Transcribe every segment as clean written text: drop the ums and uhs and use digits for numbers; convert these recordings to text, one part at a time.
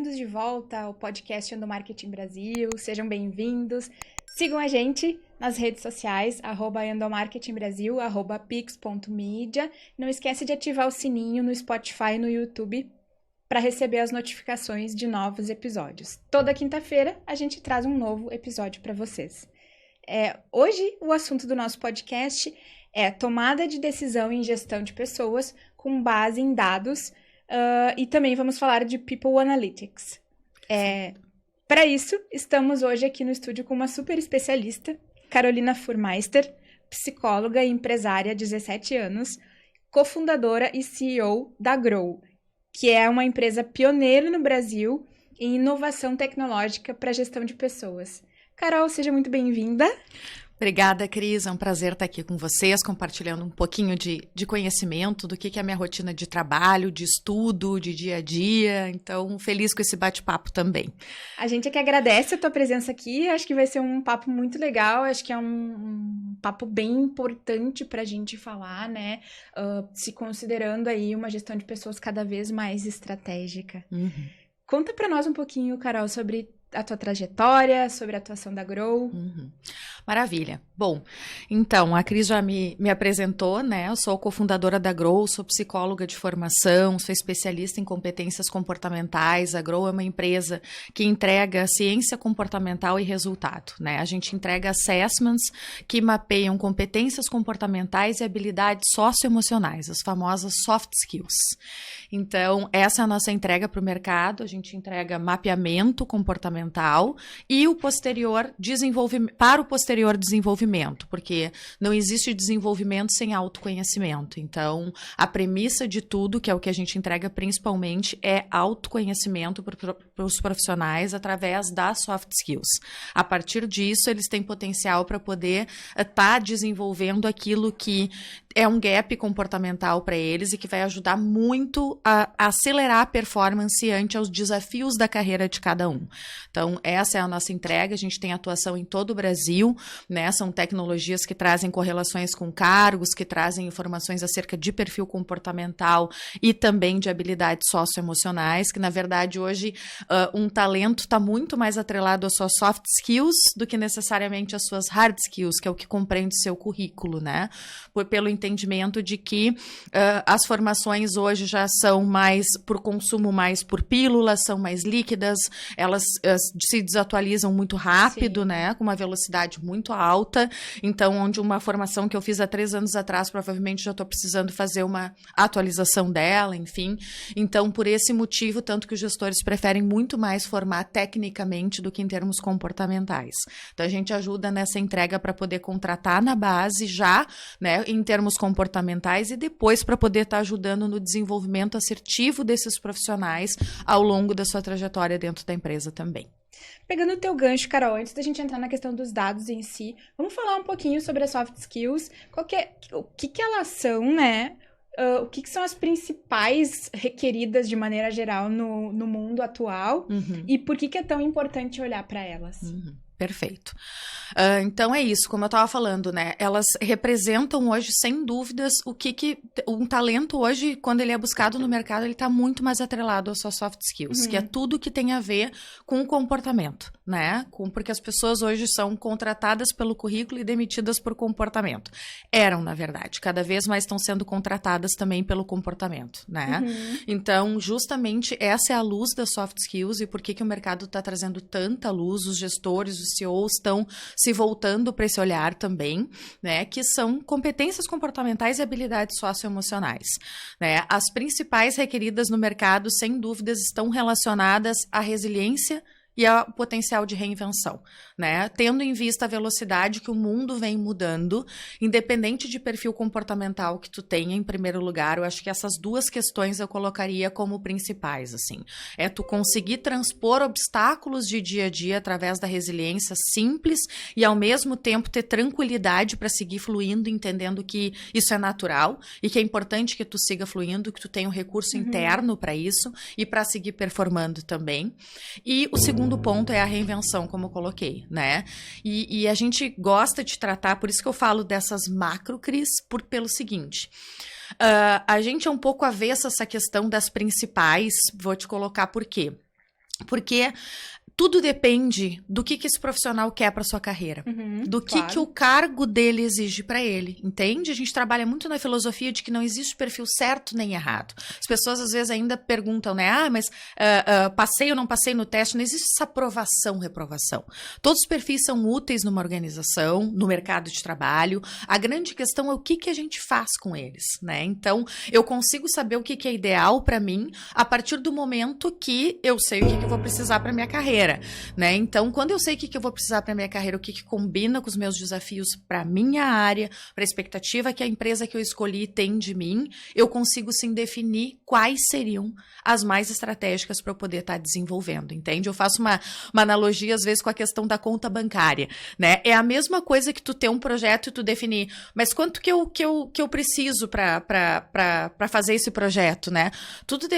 bem-vindos de volta ao podcast Endomarketing Brasil, sejam bem-vindos. Sigam a gente nas redes sociais, @endomarketingbrasil, @pix.media. Não esquece de ativar o sininho no Spotify e no YouTube para receber as notificações de novos episódios. Toda quinta-feira a gente traz um novo episódio para vocês. Hoje o assunto do nosso podcast é tomada de decisão em gestão de pessoas com base em dados e também vamos falar de People Analytics. Para isso, estamos hoje aqui no estúdio com uma super especialista, Carolina Furmeister, psicóloga e empresária, 17 anos, cofundadora e CEO da Grow, que é uma empresa pioneira no Brasil em inovação tecnológica para gestão de pessoas. Carol, seja muito bem-vinda. Obrigada, Cris. É um prazer estar aqui com vocês, compartilhando um pouquinho de conhecimento do que é a minha rotina de trabalho, de estudo, de dia a dia. Então, feliz com esse bate-papo também. A gente é que agradece a tua presença aqui. Acho que vai ser um papo muito legal. Acho que é um papo bem importante para a gente falar, né? Se considerando aí uma gestão de pessoas cada vez mais estratégica. Uhum. Conta para nós um pouquinho, Carol, sobre a tua trajetória, sobre a atuação da Grow. Uhum. Maravilha. Bom, então, a Cris já me apresentou, né? Eu sou cofundadora da Grow, sou psicóloga de formação, sou especialista em competências comportamentais. A Grow é uma empresa que entrega ciência comportamental e resultado, né? A gente entrega assessments que mapeiam competências comportamentais e habilidades socioemocionais, as famosas soft skills. Então, essa é a nossa entrega para o mercado. A gente entrega mapeamento comportamental e o posterior desenvolvimento, para o posterior desenvolvimento, porque não existe desenvolvimento sem autoconhecimento. Então, a premissa de tudo, que é o que a gente entrega principalmente, é autoconhecimento para os profissionais através das soft skills. A partir disso, eles têm potencial para poder estar desenvolvendo aquilo que é um gap comportamental para eles e que vai ajudar muito a acelerar a performance ante aos desafios da carreira de cada um. Então, essa é a nossa entrega. A gente tem atuação em todo o Brasil, né? São tecnologias que trazem correlações com cargos, que trazem informações acerca de perfil comportamental e também de habilidades socioemocionais, que, na verdade, hoje um talento está muito mais atrelado às suas soft skills do que necessariamente às suas hard skills, que é o que compreende seu currículo, né? Pelo entendimento de que as formações hoje já são mais por consumo, mais por pílulas, são mais líquidas, elas se desatualizam muito rápido, né, com uma velocidade muito alta. Então, onde uma formação que eu fiz há 3 anos atrás, provavelmente já estou precisando fazer uma atualização dela, enfim. Então, por esse motivo, tanto que os gestores preferem muito mais formar tecnicamente do que em termos comportamentais. Então, a gente ajuda nessa entrega para poder contratar na base já, né, em termos comportamentais e depois para poder estar ajudando no desenvolvimento assertivo desses profissionais ao longo da sua trajetória dentro da empresa também. Pegando o teu gancho, Carol, antes da gente entrar na questão dos dados em si, vamos falar um pouquinho sobre as soft skills. O que elas são, né? O que são as principais requeridas de maneira geral no mundo atual e por que é tão importante olhar para elas? Perfeito. Então é isso, como eu estava falando, né? Elas representam hoje, sem dúvidas, um talento hoje, quando ele é buscado no mercado, ele está muito mais atrelado às suas soft skills, que é tudo que tem a ver com o comportamento, né? Porque as pessoas hoje são contratadas pelo currículo e demitidas por comportamento. Eram, na verdade, cada vez mais estão sendo contratadas também pelo comportamento, né? Então, justamente essa é a luz das soft skills e por que o mercado está trazendo tanta luz, os gestores, os CEOs estão se voltando para esse olhar também, né, que são competências comportamentais e habilidades socioemocionais, né? As principais requeridas no mercado, sem dúvidas, estão relacionadas à resiliência e ao potencial de reinvenção, né? Tendo em vista a velocidade que o mundo vem mudando, independente de perfil comportamental que tu tenha, em primeiro lugar, eu acho que essas duas questões eu colocaria como principais, assim. É tu conseguir transpor obstáculos de dia a dia através da resiliência simples e, ao mesmo tempo, ter tranquilidade para seguir fluindo, entendendo que isso é natural e que é importante que tu siga fluindo, que tu tenha um recurso interno para isso e para seguir performando também. E o segundo ponto é a reinvenção, como eu coloquei, né? E a gente gosta de tratar, por isso que eu falo dessas macro, Cris, pelo seguinte... a gente é um pouco avessa essa questão das principais, vou te colocar por quê. Porque tudo depende do que esse profissional quer para sua carreira, do que o cargo dele exige para ele, entende? A gente trabalha muito na filosofia de que não existe perfil certo nem errado. As pessoas às vezes ainda perguntam, né? Mas passei ou não passei no teste? Não existe essa aprovação, reprovação. Todos os perfis são úteis numa organização, no mercado de trabalho. A grande questão é o que a gente faz com eles, né? Então, eu consigo saber o que é ideal para mim a partir do momento que eu sei o que eu vou precisar para minha carreira. Né? Então, quando eu sei o que eu vou precisar para minha carreira, o que combina com os meus desafios para minha área, para a expectativa que a empresa que eu escolhi tem de mim, eu consigo sim definir quais seriam as mais estratégicas para eu poder estar desenvolvendo, entende? Eu faço uma analogia às vezes com a questão da conta bancária, né? É a mesma coisa que tu ter um projeto e tu definir, mas quanto que eu preciso para fazer esse projeto, né?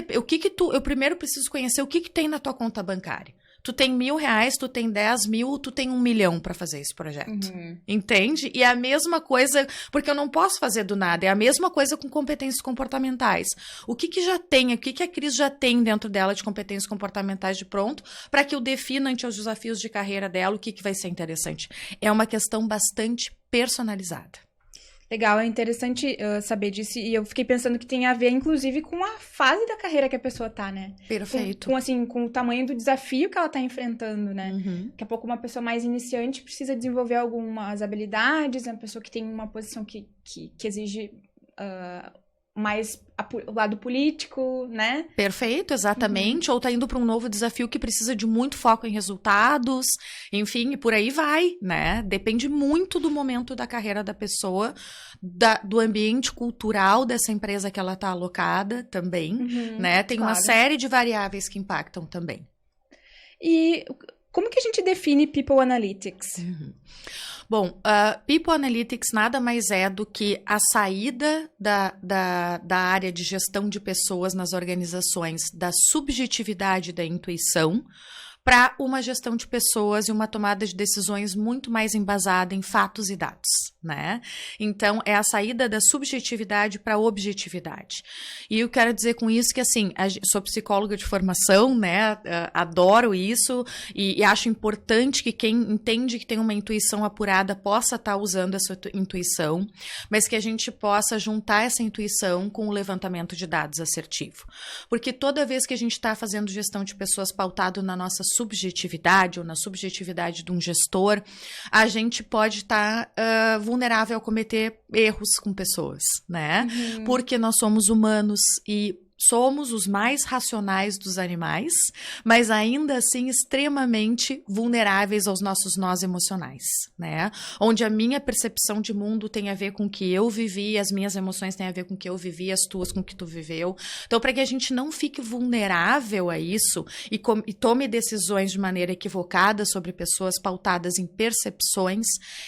Eu primeiro preciso conhecer o que tem na tua conta bancária. Tu tem R$1.000, tu tem 10 mil, tu tem 1 milhão para fazer esse projeto. Entende? E é a mesma coisa, porque eu não posso fazer do nada, é a mesma coisa com competências comportamentais. O que já tem, o que a Cris já tem dentro dela de competências comportamentais de pronto, para que eu defina ante os desafios de carreira dela o que vai ser interessante. É uma questão bastante personalizada. Legal, é interessante saber disso, e eu fiquei pensando que tem a ver, inclusive, com a fase da carreira que a pessoa tá, né? Perfeito. Com o tamanho do desafio que ela tá enfrentando, né? Daqui a pouco uma pessoa mais iniciante precisa desenvolver algumas habilidades, uma pessoa que tem uma posição que exige mais o lado político, né? Perfeito, exatamente. Ou tá indo para um novo desafio que precisa de muito foco em resultados, enfim, e por aí vai, né? Depende muito do momento da carreira da pessoa, do ambiente cultural dessa empresa que ela tá alocada também, né? Tem uma série de variáveis que impactam também. E como que a gente define People Analytics? Bom, People Analytics nada mais é do que a saída da área de gestão de pessoas nas organizações, da subjetividade da intuição, para uma gestão de pessoas e uma tomada de decisões muito mais embasada em fatos e dados, né? Então, é a saída da subjetividade para a objetividade. E eu quero dizer com isso que, assim, sou psicóloga de formação, né? Adoro isso e acho importante que quem entende que tem uma intuição apurada possa estar usando essa intuição, mas que a gente possa juntar essa intuição com o levantamento de dados assertivo. Porque toda vez que a gente está fazendo gestão de pessoas pautado na nossa subjetividade ou na subjetividade de um gestor, a gente pode estar vulnerável a cometer erros com pessoas, né? Porque nós somos humanos e somos os mais racionais dos animais, mas ainda assim extremamente vulneráveis aos nossos nós emocionais, né? Onde a minha percepção de mundo tem a ver com o que eu vivi, as minhas emoções têm a ver com o que eu vivi, as tuas com o que tu viveu. Então, para que a gente não fique vulnerável a isso e tome decisões de maneira equivocada sobre pessoas pautadas em percepções,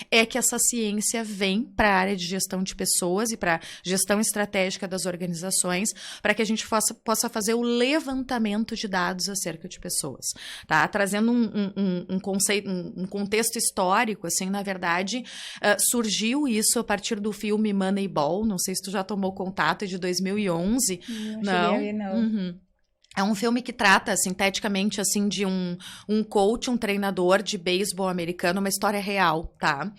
é que essa ciência vem para a área de gestão de pessoas e para a gestão estratégica das organizações, para que a gente possa fazer o levantamento de dados acerca de pessoas, tá? Trazendo um conceito, um contexto histórico, assim, na verdade, surgiu isso a partir do filme Moneyball, não sei se tu já tomou contato, é de 2011. Não. É um filme que trata, sinteticamente, assim, de um coach, um treinador de beisebol americano, uma história real, tá?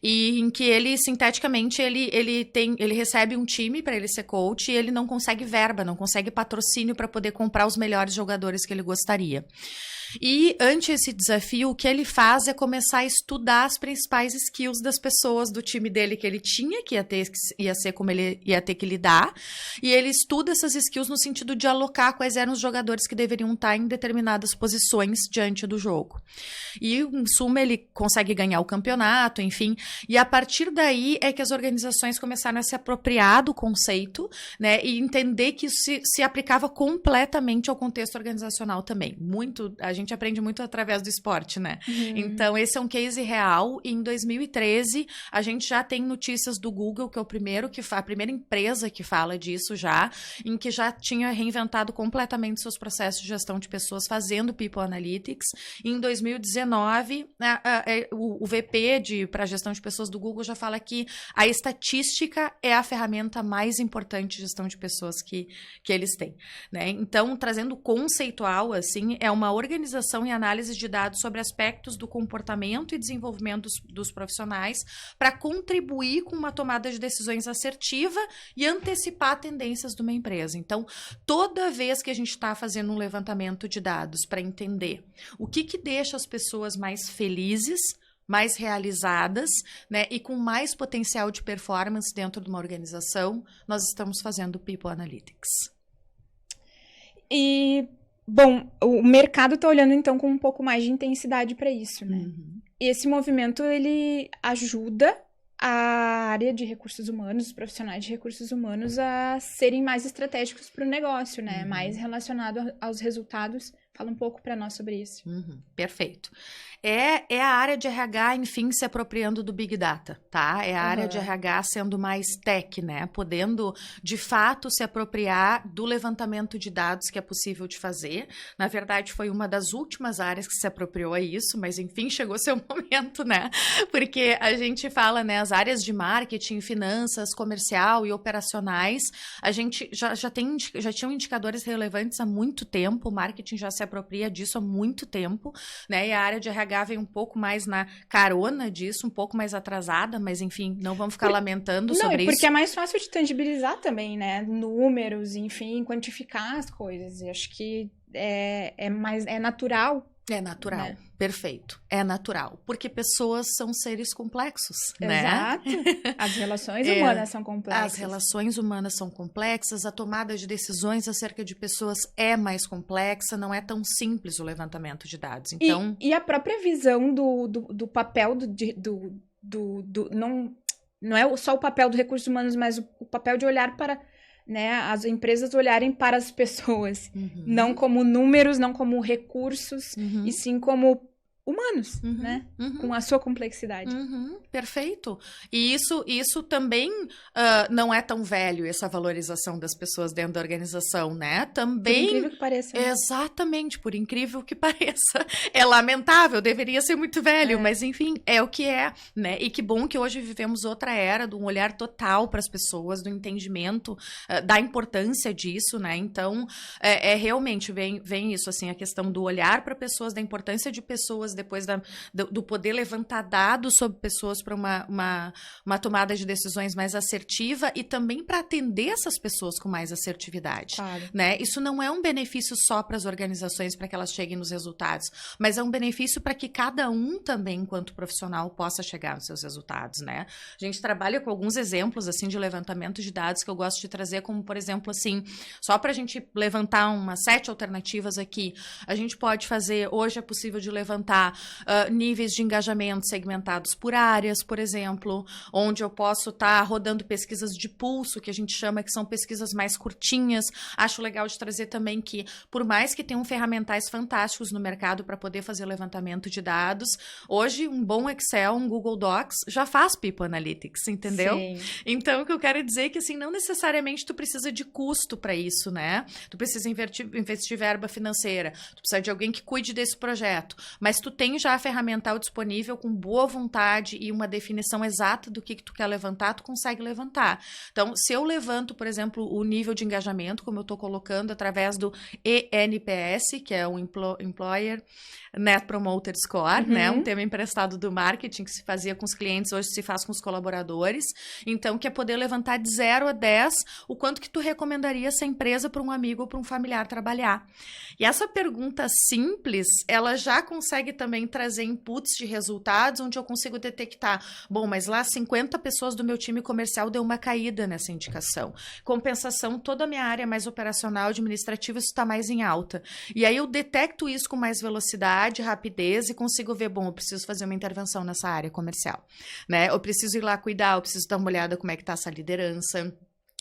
E em que ele, sinteticamente, ele recebe um time para ele ser coach e ele não consegue verba, não consegue patrocínio para poder comprar os melhores jogadores que ele gostaria. E, ante esse desafio, o que ele faz é começar a estudar as principais skills das pessoas do time dele que ele tinha, que ia ser como ele ia ter que lidar, e ele estuda essas skills no sentido de alocar quais eram os jogadores que deveriam estar em determinadas posições diante do jogo. E, em suma, ele consegue ganhar o campeonato, enfim, e a partir daí é que as organizações começaram a se apropriar do conceito, né, e entender que isso se aplicava completamente ao contexto organizacional também. A gente aprende muito através do esporte, né? Então, esse é um case real. E em 2013, a gente já tem notícias do Google, que é a primeira empresa que fala disso já, em que já tinha reinventado completamente completamente seus processos de gestão de pessoas fazendo People Analytics. Em 2019, o VP para a gestão de pessoas do Google já fala que a estatística é a ferramenta mais importante de gestão de pessoas que eles têm, né? Então, trazendo conceitual, assim, é uma organização e análise de dados sobre aspectos do comportamento e desenvolvimento dos profissionais para contribuir com uma tomada de decisões assertiva e antecipar tendências de uma empresa. Então, toda vez que a gente está fazendo um levantamento de dados para entender o que deixa as pessoas mais felizes, mais realizadas, né, e com mais potencial de performance dentro de uma organização, nós estamos fazendo People Analytics. E, bom, o mercado está olhando, então, com um pouco mais de intensidade para isso, né? Uhum. E esse movimento, ele ajuda a área de recursos humanos, os profissionais de recursos humanos, a serem mais estratégicos para o negócio, né? Uhum. Mais relacionado aos resultados. Fala um pouco para nós sobre isso. Uhum, perfeito. É a área de RH, enfim, se apropriando do Big Data, tá? É a área de RH sendo mais tech, né? Podendo, de fato, se apropriar do levantamento de dados que é possível de fazer. Na verdade, foi uma das últimas áreas que se apropriou a isso, mas, enfim, chegou seu momento, né? Porque a gente fala, né, as áreas de marketing, finanças, comercial e operacionais, a gente já tinham indicadores relevantes há muito tempo, o marketing já se apropria disso há muito tempo, né? E a área de RH vem um pouco mais na carona disso, um pouco mais atrasada, mas enfim, não vamos ficar lamentando sobre isso. Porque é mais fácil de tangibilizar também, né? Números, enfim, quantificar as coisas. Eu acho que é natural. É natural, né? Perfeito. É natural, porque pessoas são seres complexos, né? Exato. As relações humanas são complexas. As relações humanas são complexas, a tomada de decisões acerca de pessoas é mais complexa, não é tão simples o levantamento de dados. Então... E a própria visão do papel não é só o papel dos recursos humanos, mas o papel de olhar para... né, as empresas olharem para as pessoas, não como números, não como recursos, e sim como humanos, né? Com a sua complexidade. Perfeito. E isso também não é tão velho, essa valorização das pessoas dentro da organização, né? Também... Por incrível que pareça. Né? Exatamente, por incrível que pareça. É lamentável, deveria ser muito velho, mas enfim, é o que é, né? E que bom que hoje vivemos outra era, de um olhar total para as pessoas, do entendimento da importância disso, né? Então, realmente vem isso, assim, a questão do olhar para pessoas, da importância de pessoas, depois do poder levantar dados sobre pessoas para uma tomada de decisões mais assertiva e também para atender essas pessoas com mais assertividade. Claro. Né? Isso não é um benefício só para as organizações, para que elas cheguem nos resultados, mas é um benefício para que cada um também, enquanto profissional, possa chegar nos seus resultados. Né? A gente trabalha com alguns exemplos assim, de levantamento de dados que eu gosto de trazer, como, por exemplo, assim, só para a gente levantar umas 7 alternativas aqui, a gente pode fazer, hoje é possível de levantar níveis de engajamento segmentados por áreas, por exemplo, onde eu posso estar rodando pesquisas de pulso, que a gente chama, que são pesquisas mais curtinhas. Acho legal de trazer também que, por mais que tenham ferramentais fantásticos no mercado para poder fazer levantamento de dados, hoje um bom Excel, um Google Docs, já faz People Analytics, entendeu? Sim. Então, o que eu quero dizer é que, assim, não necessariamente tu precisa de custo para isso, né? Tu precisa investir verba financeira, tu precisa de alguém que cuide desse projeto, mas tu tem já a ferramental disponível com boa vontade e uma definição exata do que tu quer levantar, tu consegue levantar. Então, se eu levanto, por exemplo, o nível de engajamento, como eu estou colocando, através do ENPS, que é o Employer Net Promoter Score, né? Um tema emprestado do marketing que se fazia com os clientes, hoje se faz com os colaboradores. Então, que é poder levantar de 0 a 10 o quanto que tu recomendaria essa empresa para um amigo ou para um familiar trabalhar. E essa pergunta simples, ela já consegue também trazer inputs de resultados, onde eu consigo detectar, bom, mas lá 50 pessoas do meu time comercial deu uma caída nessa indicação. Compensação, toda a minha área mais operacional, administrativa, isso está mais em alta. E aí eu detecto isso com mais velocidade, rapidez e consigo ver, bom, eu preciso fazer uma intervenção nessa área comercial, né? Eu preciso ir lá cuidar, eu preciso dar uma olhada como é que está essa liderança.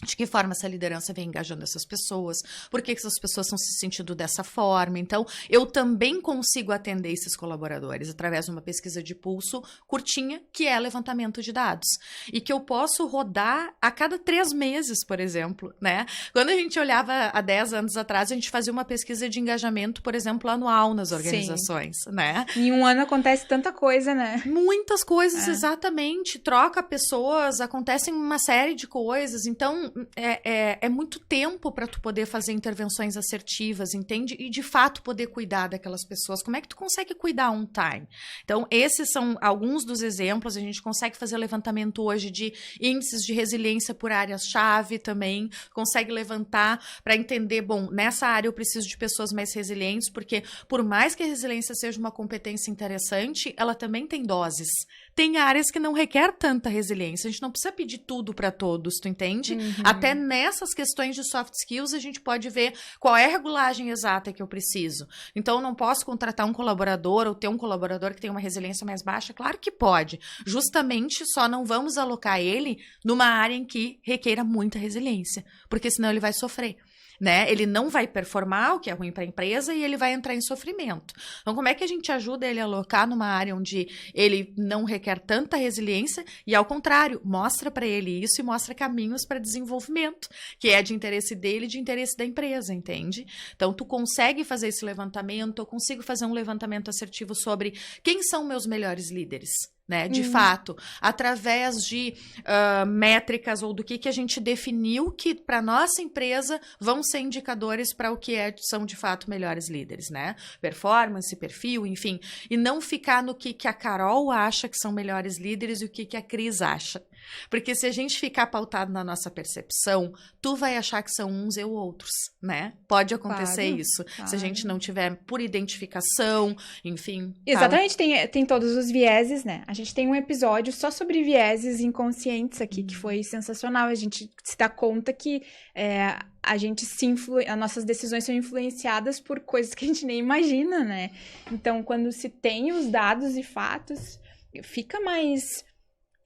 De que forma essa liderança vem engajando essas pessoas? Por que essas pessoas estão se sentindo dessa forma? Então, eu também consigo atender esses colaboradores através de uma pesquisa de pulso curtinha, que é levantamento de dados. E que eu posso rodar a cada 3 meses, por exemplo, né? Quando a gente olhava há 10 anos atrás, a gente fazia uma pesquisa de engajamento, por exemplo, anual nas organizações, né? Em um ano acontece tanta coisa, né? Muitas coisas, exatamente. Troca pessoas, acontecem uma série de coisas. Então, é muito tempo para tu poder fazer intervenções assertivas, entende? E, de fato, poder cuidar daquelas pessoas. Como é que tu consegue cuidar on time? Então, esses são alguns dos exemplos. A gente consegue fazer levantamento hoje de índices de resiliência por áreas-chave também. Consegue levantar para entender, bom, nessa área eu preciso de pessoas mais resilientes, porque por mais que a resiliência seja uma competência interessante, ela também tem doses. Tem áreas que não requer tanta resiliência. A gente não precisa pedir tudo para todos, tu entende? Até nessas questões de soft skills, a gente pode ver qual é a regulagem exata que eu preciso. Então, eu não posso contratar um colaborador ou ter um colaborador que tem uma resiliência mais baixa? Claro que pode. Justamente, só não vamos alocar ele numa área em que requeira muita resiliência, porque senão ele vai sofrer. Né? Ele não vai performar, o que é ruim para a empresa, e ele vai entrar em sofrimento. Então, como é que a gente ajuda ele a alocar numa área onde ele não requer tanta resiliência e, ao contrário, mostra para ele isso e mostra caminhos para desenvolvimento, que é de interesse dele e de interesse da empresa, entende? Então, tu consegue fazer esse levantamento, eu consigo fazer um levantamento assertivo sobre quem são meus melhores líderes. Né? De fato, através de métricas ou do que a gente definiu que para nossa empresa vão ser indicadores para o que são de fato melhores líderes, né? Performance, perfil, enfim. E não ficar no que a Carol acha que são melhores líderes e o que a Cris acha. Porque se a gente ficar pautado na nossa percepção, tu vai achar que são uns e outros, né? Pode acontecer isso. Se a gente não tiver por identificação, enfim. Exatamente, tem todos os vieses, né? A gente tem um episódio só sobre vieses inconscientes aqui, que foi sensacional. A gente se dá conta que as nossas decisões são influenciadas por coisas que a gente nem imagina, né? Então, quando se tem os dados e fatos, fica mais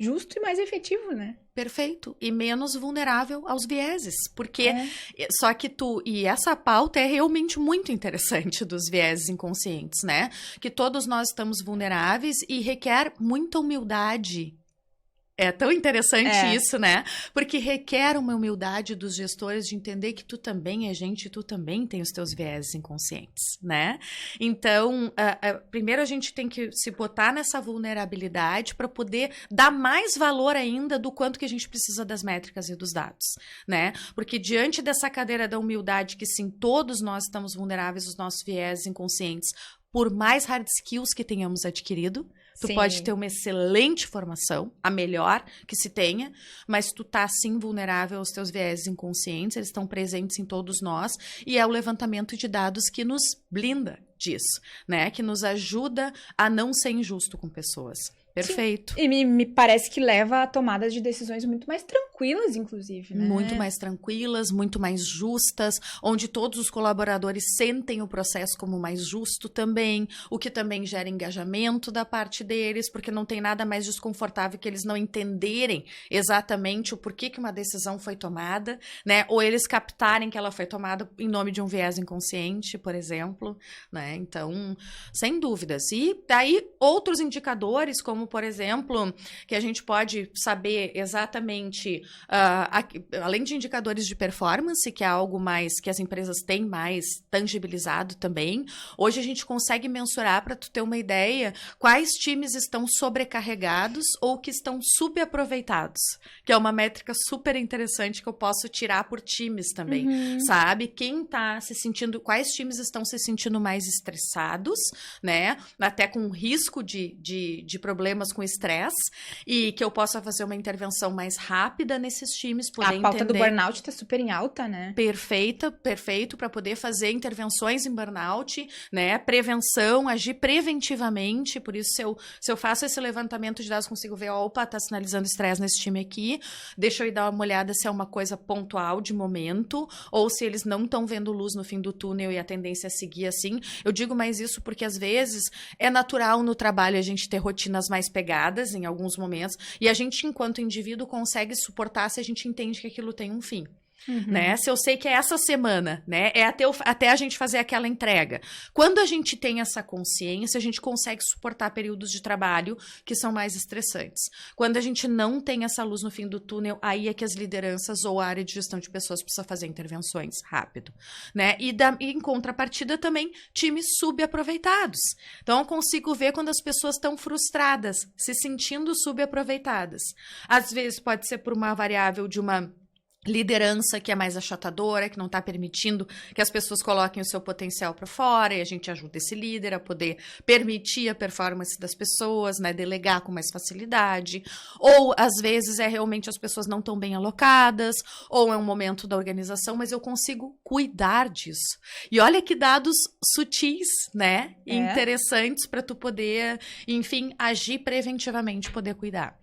justo e mais efetivo, né? Perfeito. E menos vulnerável aos vieses. Porque, só que e essa pauta é realmente muito interessante dos vieses inconscientes, né? Que todos nós estamos vulneráveis e requer muita humildade. É tão interessante isso, né? Porque requer uma humildade dos gestores de entender que tu também é gente e tu também tem os teus vieses inconscientes, né? Então, primeiro a gente tem que se botar nessa vulnerabilidade para poder dar mais valor ainda do quanto que a gente precisa das métricas e dos dados, né? Porque diante dessa cadeira da humildade que sim, todos nós estamos vulneráveis aos nossos vieses inconscientes, por mais hard skills que tenhamos adquirido, tu pode ter uma excelente formação, a melhor que se tenha, mas tu tá, sim, vulnerável aos teus vieses inconscientes, eles estão presentes em todos nós, e é o levantamento de dados que nos blinda disso, né? Que nos ajuda a não ser injusto com pessoas. Perfeito. Sim. E me parece que leva a tomadas de decisões muito mais tranquilas, inclusive, né? Muito mais tranquilas, muito mais justas, onde todos os colaboradores sentem o processo como mais justo também, o que também gera engajamento da parte deles, porque não tem nada mais desconfortável que eles não entenderem exatamente o porquê que uma decisão foi tomada, né? Ou eles captarem que ela foi tomada em nome de um viés inconsciente, por exemplo, né? Então, sem dúvidas. E daí, outros indicadores, como, por exemplo, que a gente pode saber exatamente, além de indicadores de performance, que é algo mais que as empresas têm mais tangibilizado também, hoje a gente consegue mensurar, para tu ter uma ideia, quais times estão sobrecarregados ou que estão subaproveitados, que é uma métrica super interessante que eu posso tirar por times também, sabe? Quem tá se sentindo, quais times estão se sentindo mais estressados, né? Até com risco de problemas com estresse, e que eu possa fazer uma intervenção mais rápida nesses times, poder A pauta entender... do burnout tá super em alta, né? Perfeito, para poder fazer intervenções em burnout, né? Prevenção, agir preventivamente, por isso se eu faço esse levantamento de dados, consigo ver, opa, tá sinalizando estresse nesse time aqui, deixa eu ir dar uma olhada se é uma coisa pontual de momento, ou se eles não estão vendo luz no fim do túnel e a tendência é seguir assim. Eu digo mais isso porque, às vezes, é natural no trabalho a gente ter rotinas mais pegadas em alguns momentos, e a gente, enquanto indivíduo, consegue suportar se a gente entende que aquilo tem um fim. Né? Se eu sei que é essa semana, né? É até a gente fazer aquela entrega. Quando a gente tem essa consciência, a gente consegue suportar períodos de trabalho que são mais estressantes. Quando a gente não tem essa luz no fim do túnel, aí é que as lideranças ou a área de gestão de pessoas precisa fazer intervenções rápido, né? E em contrapartida também, times subaproveitados. Então, eu consigo ver quando as pessoas estão frustradas, se sentindo subaproveitadas. Às vezes pode ser por uma variável de uma liderança que é mais achatadora, que não está permitindo que as pessoas coloquem o seu potencial para fora, e a gente ajuda esse líder a poder permitir a performance das pessoas, né, delegar com mais facilidade, ou às vezes é realmente as pessoas não estão bem alocadas, ou é um momento da organização, mas eu consigo cuidar disso. E olha que dados sutis, né, e interessantes para tu poder, enfim, agir preventivamente, poder cuidar.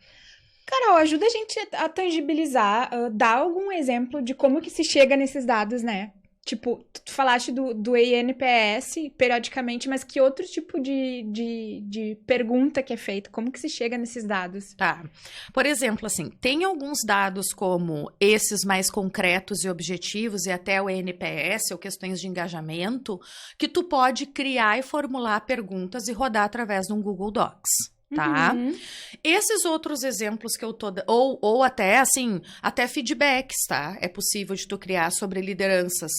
Carol, ajuda a gente a tangibilizar, dá algum exemplo de como que se chega nesses dados, né? Tipo, tu falaste do ENPS periodicamente, mas que outro tipo de pergunta que é feita? Como que se chega nesses dados? Tá. Por exemplo, assim, tem alguns dados como esses mais concretos e objetivos, e até o ENPS, ou questões de engajamento, que tu pode criar e formular perguntas e rodar através de um Google Docs. Tá? Esses outros exemplos que eu tô... Ou até, assim, até feedbacks, tá? É possível de tu criar sobre lideranças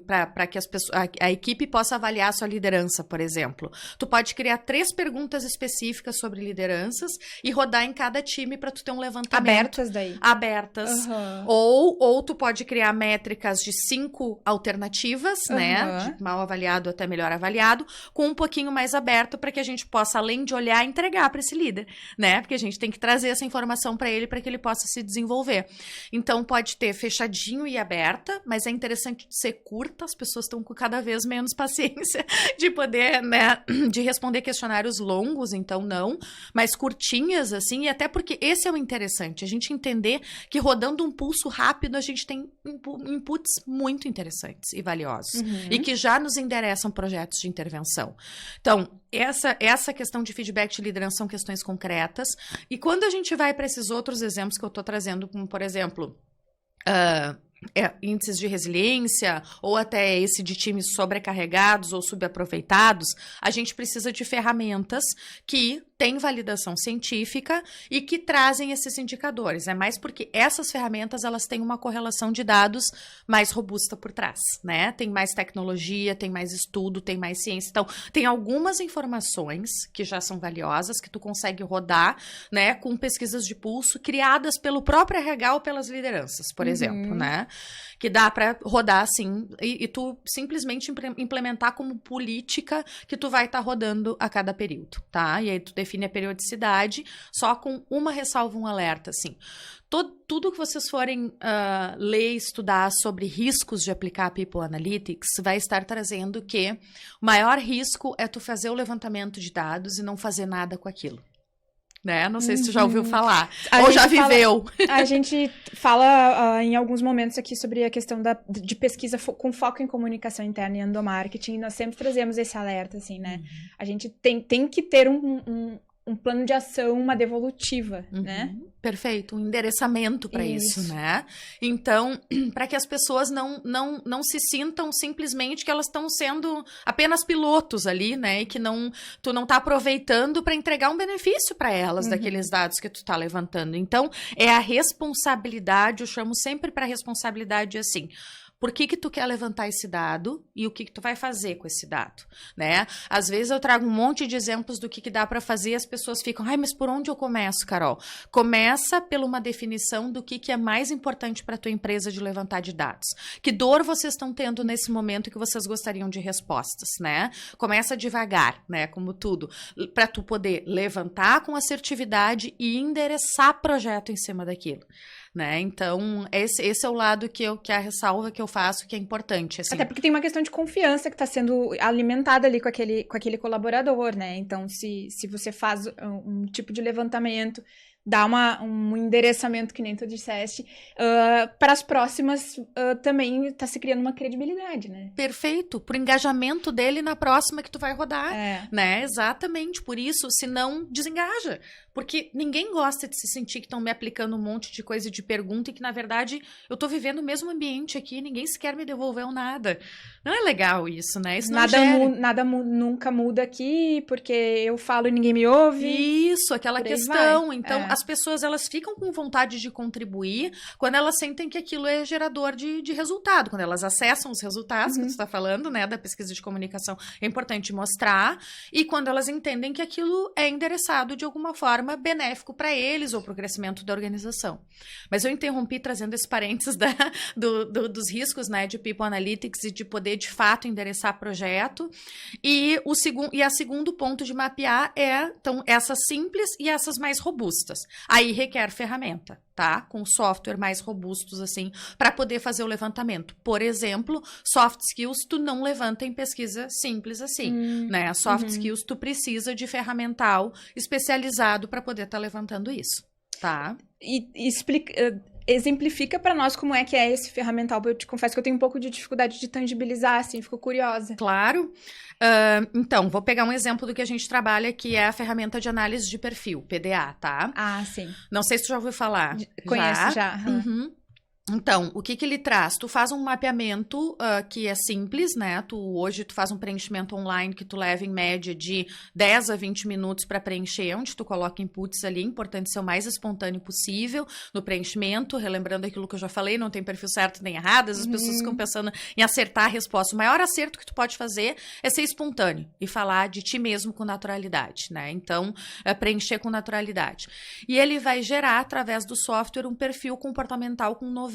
para que as pessoas, a equipe possa avaliar a sua liderança, por exemplo. Tu pode criar 3 perguntas específicas sobre lideranças e rodar em cada time para tu ter um levantamento. Abertas daí? Abertas. Ou tu pode criar métricas de 5 alternativas, né? De mal avaliado até melhor avaliado, com um pouquinho mais aberto para que a gente possa, além de olhar, entregar para esse líder, né? Porque a gente tem que trazer essa informação para ele para que ele possa se desenvolver. Então, pode ter fechadinho e aberta, mas é interessante ser curta, as pessoas estão com cada vez menos paciência de poder, né, de responder questionários longos, então não, mas curtinhas, assim, e até porque esse é o interessante, a gente entender que rodando um pulso rápido, a gente tem inputs muito interessantes e valiosos, e que já nos endereçam projetos de intervenção. Então, essa questão de feedback de liderança são questões concretas. E quando a gente vai para esses outros exemplos que eu estou trazendo, como, por exemplo, índices de resiliência, ou até esse de times sobrecarregados ou subaproveitados, a gente precisa de ferramentas que têm validação científica e que trazem esses indicadores. É mais porque essas ferramentas, elas têm uma correlação de dados mais robusta por trás, né? Tem mais tecnologia, tem mais estudo, tem mais ciência. Então, tem algumas informações que já são valiosas, que tu consegue rodar, né, com pesquisas de pulso criadas pelo próprio RH ou pelas lideranças, por exemplo, né? Que dá para rodar assim e tu simplesmente implementar como política que tu vai estar rodando a cada período, tá? E aí tu define a periodicidade, só com uma ressalva, um alerta, assim. Tudo que vocês forem ler e estudar sobre riscos de aplicar People Analytics vai estar trazendo que o maior risco é tu fazer o levantamento de dados e não fazer nada com aquilo. Né? Não sei se tu já ouviu falar, ou já viveu. A gente fala em alguns momentos aqui sobre a questão de pesquisa com foco em comunicação interna e endomarketing, e nós sempre trazemos esse alerta, assim, né? A gente tem que ter um plano de ação, uma devolutiva, né? Perfeito, um endereçamento para isso, né? Então, para que as pessoas não se sintam simplesmente que elas estão sendo apenas pilotos ali, né? E que tu não tá aproveitando para entregar um benefício para elas daqueles dados que tu tá levantando. Então, é a responsabilidade, eu chamo sempre para responsabilidade assim. Por que tu quer levantar esse dado e o que tu vai fazer com esse dado, né? Às vezes eu trago um monte de exemplos do que dá para fazer e as pessoas ficam, mas por onde eu começo, Carol? Começa pela uma definição do que é mais importante para tua empresa de levantar de dados. Que dor vocês estão tendo nesse momento que vocês gostariam de respostas, né? Começa devagar, né? Como tudo, para tu poder levantar com assertividade e endereçar projeto em cima daquilo. Né? Então, esse é o lado que a ressalva que eu faço, que é importante. Assim. Até porque tem uma questão de confiança que está sendo alimentada ali com aquele colaborador, né? Então, se você faz um tipo de levantamento dar um endereçamento, que nem tu disseste, para as próximas também tá se criando uma credibilidade, né? Perfeito, pro engajamento dele na próxima que tu vai rodar, né? Exatamente, por isso, se não, desengaja. Porque ninguém gosta de se sentir que estão me aplicando um monte de coisa de pergunta e que, na verdade, eu tô vivendo o mesmo ambiente aqui, ninguém sequer me devolveu nada. Não é legal isso, né? Isso nada nunca muda aqui, porque eu falo e ninguém me ouve. Isso, aquela questão. Então, as pessoas, elas ficam com vontade de contribuir quando elas sentem que aquilo é gerador de resultado. Quando elas acessam os resultados, que tu está falando, né, da pesquisa de comunicação, é importante mostrar. E quando elas entendem que aquilo é endereçado de alguma forma benéfico para eles ou para o crescimento da organização. Mas eu interrompi trazendo esse parênteses dos riscos, né, de People Analytics e de poder, de fato, endereçar projeto. E a segundo ponto de mapear então, essas simples e essas mais robustas. Aí requer ferramenta, tá? Com software mais robustos, assim, para poder fazer o levantamento. Por exemplo, soft skills tu não levanta em pesquisa simples assim, né? Soft skills tu precisa de ferramental especializado para poder estar levantando isso, tá? E exemplifica para nós como é que é esse ferramental. Eu te confesso que eu tenho um pouco de dificuldade de tangibilizar, assim, fico curiosa. Claro. Então, vou pegar um exemplo do que a gente trabalha, que é a ferramenta de análise de perfil, PDA, tá? Ah, sim. Não sei se tu já ouviu falar. Conheço já. Uhum. Então, o que ele traz? Tu faz um mapeamento que é simples, né? Hoje tu faz um preenchimento online que tu leva em média de 10 a 20 minutos para preencher, onde tu coloca inputs ali, é importante ser o mais espontâneo possível no preenchimento, relembrando aquilo que eu já falei, não tem perfil certo nem errado, as pessoas ficam pensando em acertar a resposta. O maior acerto que tu pode fazer é ser espontâneo e falar de ti mesmo com naturalidade, né? Então, preencher com naturalidade. E ele vai gerar, através do software, um perfil comportamental com 90%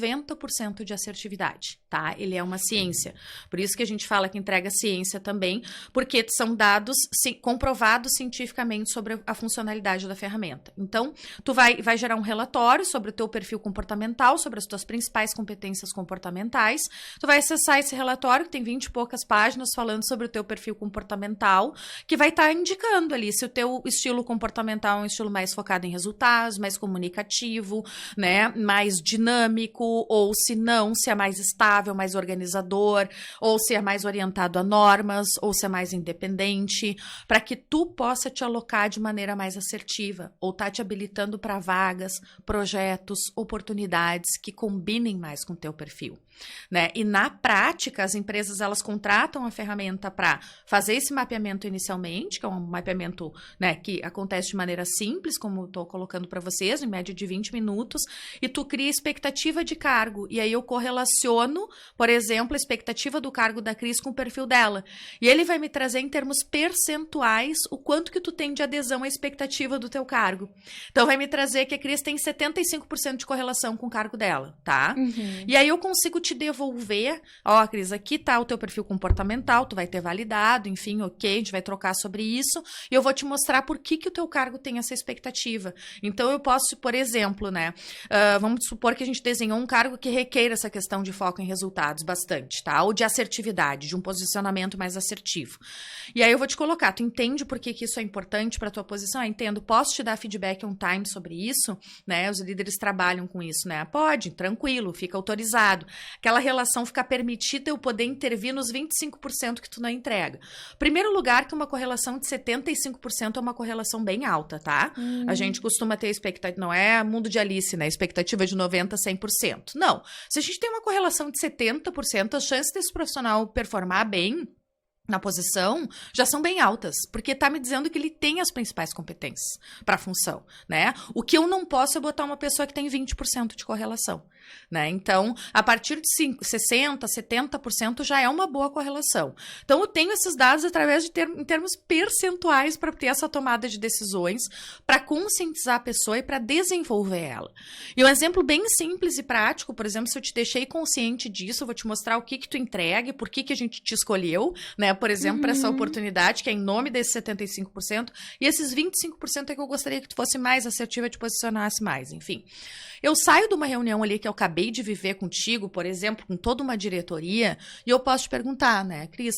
de assertividade, tá? Ele é uma ciência. Por isso que a gente fala que entrega ciência também, porque são dados comprovados cientificamente sobre a funcionalidade da ferramenta. Então, tu vai gerar um relatório sobre o teu perfil comportamental, sobre as tuas principais competências comportamentais. Tu vai acessar esse relatório, que tem 20 e poucas páginas, falando sobre o teu perfil comportamental, que vai estar indicando ali se o teu estilo comportamental é um estilo mais focado em resultados, mais comunicativo, né? Mais dinâmico, ou se não, se é mais estável, mais organizador, ou se é mais orientado a normas, ou se é mais independente, para que tu possa te alocar de maneira mais assertiva, ou tá te habilitando para vagas, projetos, oportunidades que combinem mais com o teu perfil, né? E na prática, as empresas, elas contratam a ferramenta para fazer esse mapeamento inicialmente, que é um mapeamento, né, que acontece de maneira simples, como eu estou colocando para vocês, em média de 20 minutos, e tu cria expectativa de cargo, e aí eu correlaciono, por exemplo, a expectativa do cargo da Cris com o perfil dela, e ele vai me trazer em termos percentuais o quanto que tu tem de adesão à expectativa do teu cargo. Então vai me trazer que a Cris tem 75% de correlação com o cargo dela, tá? E aí eu consigo te devolver, ó, Cris, aqui tá o teu perfil comportamental, tu vai ter validado, enfim, ok, a gente vai trocar sobre isso, e eu vou te mostrar por que o teu cargo tem essa expectativa. Então eu posso, por exemplo, né, vamos supor que a gente desenhou um cargo que requer essa questão de foco em resultados bastante, tá? Ou de assertividade, de um posicionamento mais assertivo. E aí eu vou te colocar, tu entende por que isso é importante para tua posição? Entendo, posso te dar feedback on time sobre isso? Né? Os líderes trabalham com isso, né? Pode, tranquilo, fica autorizado. Aquela relação fica permitida eu poder intervir nos 25% que tu não entrega. Primeiro lugar, que uma correlação de 75% é uma correlação bem alta, tá? A gente costuma ter expectativa, não é mundo de Alice, né? Expectativa de 90% a 100%. Não. Se a gente tem uma correlação de 70%, as chances desse profissional performar bem na posição, já são bem altas, porque tá me dizendo que ele tem as principais competências para a função, né? O que eu não posso é botar uma pessoa que tem 20% de correlação, né? Então, a partir de 60%, 70% já é uma boa correlação. Então, eu tenho esses dados através de em termos percentuais para ter essa tomada de decisões, para conscientizar a pessoa e para desenvolver ela. E um exemplo bem simples e prático, por exemplo, se eu te deixei consciente disso, eu vou te mostrar o que tu entrega, por que a gente te escolheu, né? Por exemplo, para essa oportunidade, que é em nome desses 75%, e esses 25% é que eu gostaria que tu fosse mais assertiva, te posicionasse mais, enfim. Eu saio de uma reunião ali que eu acabei de viver contigo, por exemplo, com toda uma diretoria, e eu posso te perguntar, né, Cris,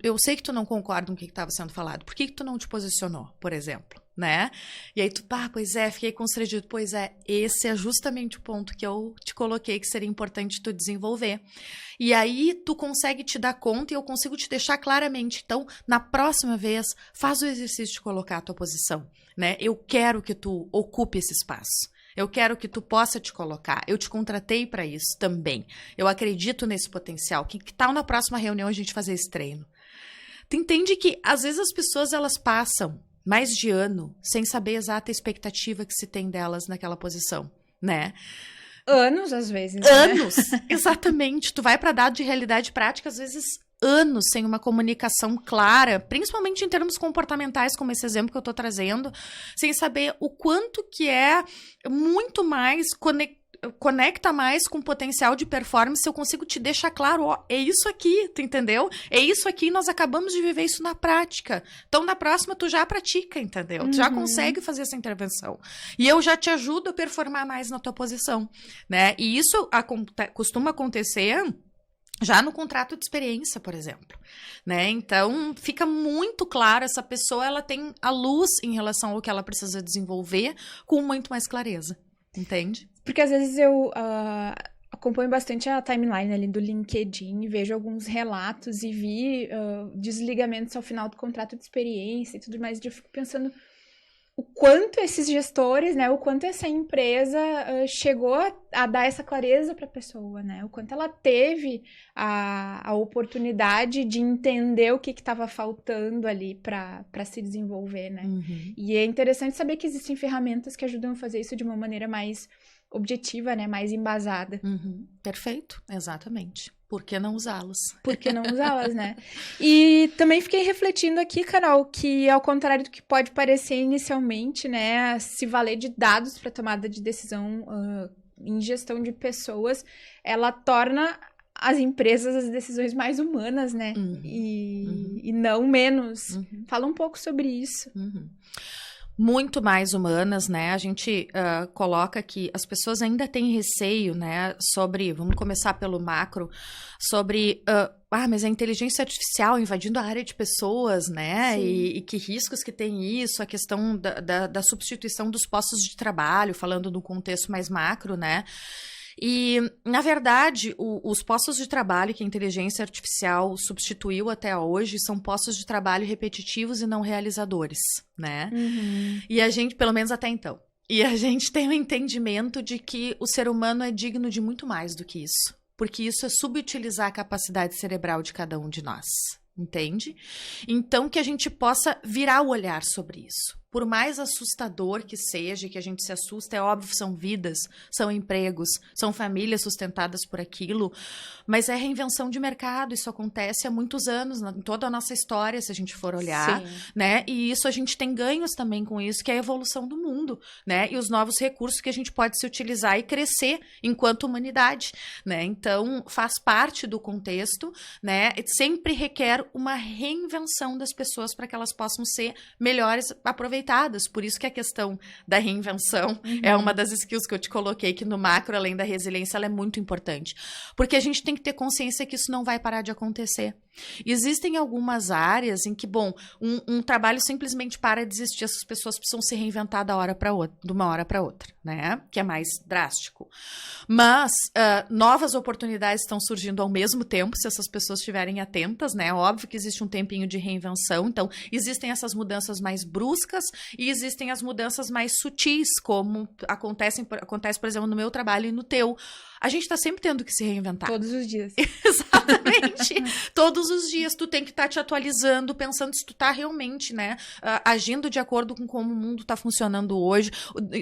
eu sei que tu não concorda com o que estava sendo falado, por que tu não te posicionou, por exemplo? né? E aí tu, pois é, fiquei constrangido. Pois é, esse é justamente o ponto que eu te coloquei que seria importante tu desenvolver. E aí tu consegue te dar conta e eu consigo te deixar claramente. Então, na próxima vez, faz o exercício de colocar a tua posição, né? Eu quero que tu ocupe esse espaço. Eu quero que tu possa te colocar. Eu te contratei para isso também. Eu acredito nesse potencial. Que tal na próxima reunião a gente fazer esse treino? Tu entende que, às vezes, as pessoas, elas passam mais de ano sem saber a exata expectativa que se tem delas naquela posição, né? Anos, às vezes. Anos, né? Exatamente. Tu vai para dado de realidade prática, às vezes anos sem uma comunicação clara, principalmente em termos comportamentais, como esse exemplo que eu tô trazendo, sem saber o quanto que é muito mais conecta mais com o potencial de performance, eu consigo te deixar claro, ó, é isso aqui, tu entendeu? É isso aqui, nós acabamos de viver isso na prática. Então, na próxima, tu já pratica, entendeu? Tu já consegue fazer essa intervenção. E eu já te ajudo a performar mais na tua posição, né? E isso costuma acontecer já no contrato de experiência, por exemplo, né? Então, fica muito claro, essa pessoa, ela tem a luz em relação ao que ela precisa desenvolver com muito mais clareza, entende? Porque às vezes eu acompanho bastante a timeline ali do LinkedIn, vejo alguns relatos e vi desligamentos ao final do contrato de experiência e tudo mais, e eu fico pensando o quanto esses gestores, né, o quanto essa empresa chegou a dar essa clareza para a pessoa, né, o quanto ela teve a oportunidade de entender o que estava faltando ali para se desenvolver, né. E é interessante saber que existem ferramentas que ajudam a fazer isso de uma maneira mais objetiva, né, mais embasada. Perfeito, exatamente. Por que não usá-las? Por que não usá-las, né? E também fiquei refletindo aqui, Carol, que ao contrário do que pode parecer inicialmente, né, se valer de dados para tomada de decisão em gestão de pessoas, ela torna as empresas as decisões mais humanas, né? E não menos. Fala um pouco sobre isso. Muito mais humanas, né? A gente coloca que as pessoas ainda têm receio, né? Sobre, vamos começar pelo macro, sobre, mas a inteligência artificial invadindo a área de pessoas, né? E que riscos que tem isso, a questão da substituição dos postos de trabalho, falando no contexto mais macro, né? E, na verdade, os postos de trabalho que a inteligência artificial substituiu até hoje são postos de trabalho repetitivos e não realizadores, né? E a gente, pelo menos até então, e a gente tem o entendimento de que o ser humano é digno de muito mais do que isso, porque isso é subutilizar a capacidade cerebral de cada um de nós, entende? Então, que a gente possa virar o olhar sobre isso. Por mais assustador que seja, que a gente se assusta, é óbvio, são vidas, são empregos, são famílias sustentadas por aquilo, mas é reinvenção de mercado, isso acontece há muitos anos, em toda a nossa história, se a gente for olhar, né? E isso a gente tem ganhos também com isso, que é a evolução do mundo, né? E os novos recursos que a gente pode se utilizar e crescer enquanto humanidade, né? Então, faz parte do contexto, né? Sempre requer uma reinvenção das pessoas para que elas possam ser melhores aproveitadas. Por isso que a questão da reinvenção é uma das skills que eu te coloquei, que no macro, além da resiliência, ela é muito importante. Porque a gente tem que ter consciência que isso não vai parar de acontecer. Existem algumas áreas em que, bom, um trabalho simplesmente para de existir, essas pessoas precisam se reinventar de uma hora para outra, né? Que é mais drástico. Mas novas oportunidades estão surgindo ao mesmo tempo, se essas pessoas estiverem atentas, né? Óbvio que existe um tempinho de reinvenção, então existem essas mudanças mais bruscas e existem as mudanças mais sutis, como acontece, por exemplo, no meu trabalho e no teu. A gente tá sempre tendo que se reinventar. Todos os dias. Exatamente. Todos os dias tu tem que estar te atualizando, pensando se tu tá realmente, né, agindo de acordo com como o mundo tá funcionando hoje,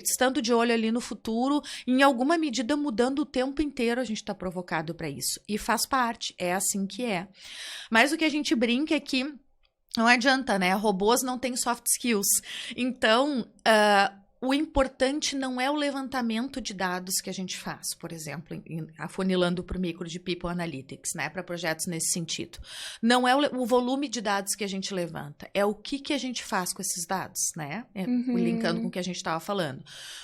estando de olho ali no futuro, em alguma medida mudando o tempo inteiro, a gente tá provocado para isso. E faz parte, é assim que é. Mas o que a gente brinca é que não adianta, né? Robôs não têm soft skills. Então, o importante não é o levantamento de dados que a gente faz, por exemplo, afunilando para o micro de People Analytics, né, para projetos nesse sentido. Não é o volume de dados que a gente levanta, é o que a gente faz com esses dados, né, linkando com o que a gente estava falando.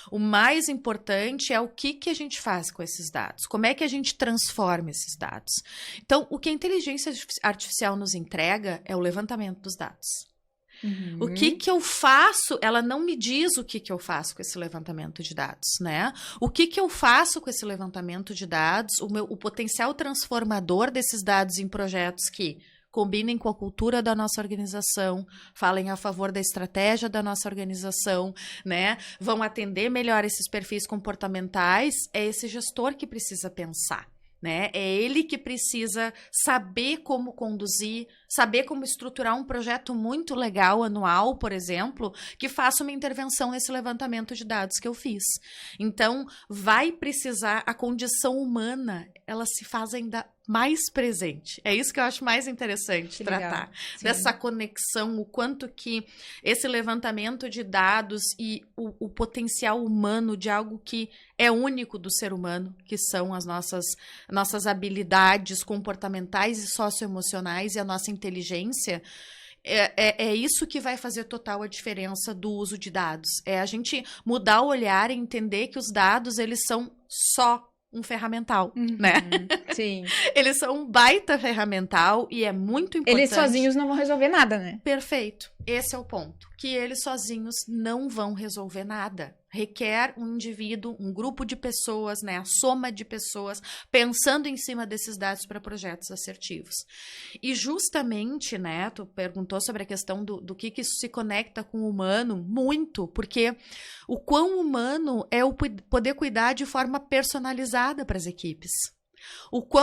O mais importante é o que a gente faz com esses dados, como é que a gente transforma esses dados. Então, o que a inteligência artificial nos entrega é o levantamento dos dados. O que eu faço? Ela não me diz o que eu faço com esse levantamento de dados, né? O que eu faço com esse levantamento de dados, o potencial transformador desses dados em projetos que combinem com a cultura da nossa organização, falem a favor da estratégia da nossa organização, né? Vão atender melhor esses perfis comportamentais, é esse gestor que precisa pensar. Né? É ele que precisa saber como conduzir, saber como estruturar um projeto muito legal, anual, por exemplo, que faça uma intervenção nesse levantamento de dados que eu fiz. Então, vai precisar, a condição humana, ela se faz ainda mais presente. É isso que eu acho mais interessante tratar. Dessa conexão, o quanto que esse levantamento de dados e o potencial humano de algo que é único do ser humano, que são as nossas habilidades comportamentais e socioemocionais e a nossa inteligência, é isso que vai fazer total a diferença do uso de dados. É a gente mudar o olhar e entender que os dados, eles são só um ferramental, né? Sim. Eles são um baita ferramental e é muito importante. Eles sozinhos não vão resolver nada, né? Perfeito. Esse é o ponto. Que eles sozinhos não vão resolver nada. Requer um indivíduo, um grupo de pessoas, né? A soma de pessoas pensando em cima desses dados para projetos assertivos. E justamente, né? Tu perguntou sobre a questão do que isso se conecta com o humano, muito, porque o quão humano é o poder cuidar de forma personalizada para as equipes.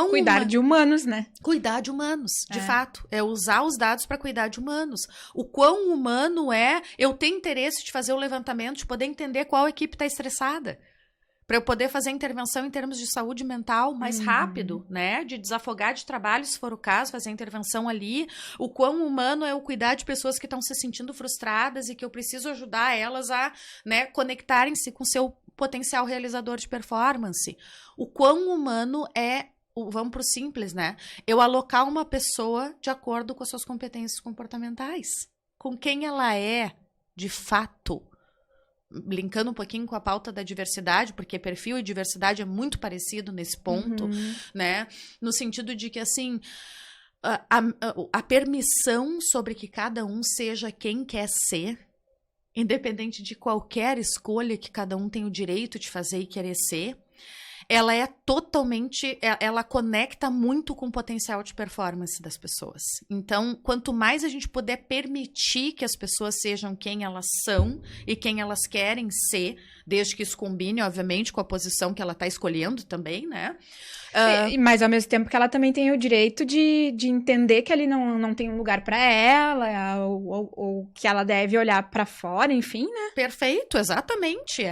Cuidar de humanos, né? Cuidar de humanos, de fato. É usar os dados para cuidar de humanos. O quão humano é eu ter interesse de fazer o levantamento, de poder entender qual equipe está estressada. Para eu poder fazer intervenção em termos de saúde mental mais rápido, né? De desafogar de trabalho, se for o caso, fazer intervenção ali. O quão humano é eu cuidar de pessoas que estão se sentindo frustradas e que eu preciso ajudar elas a, né, conectarem-se com o seu potencial realizador de performance. O quão humano é, vamos para o simples, né? Eu alocar uma pessoa de acordo com as suas competências comportamentais. Com quem ela é, de fato. Brincando um pouquinho com a pauta da diversidade, porque perfil e diversidade é muito parecido nesse ponto, né? No sentido de que, assim, a permissão sobre que cada um seja quem quer ser, independente de qualquer escolha que cada um tem o direito de fazer e querer ser, ela é totalmente, ela conecta muito com o potencial de performance das pessoas. Então, quanto mais a gente puder permitir que as pessoas sejam quem elas são e quem elas querem ser, desde que isso combine, obviamente, com a posição que ela está escolhendo também, né? Mas ao mesmo tempo que ela também tem o direito de entender que ali não tem um lugar para ela, ou que ela deve olhar para fora, enfim, né? Perfeito, exatamente.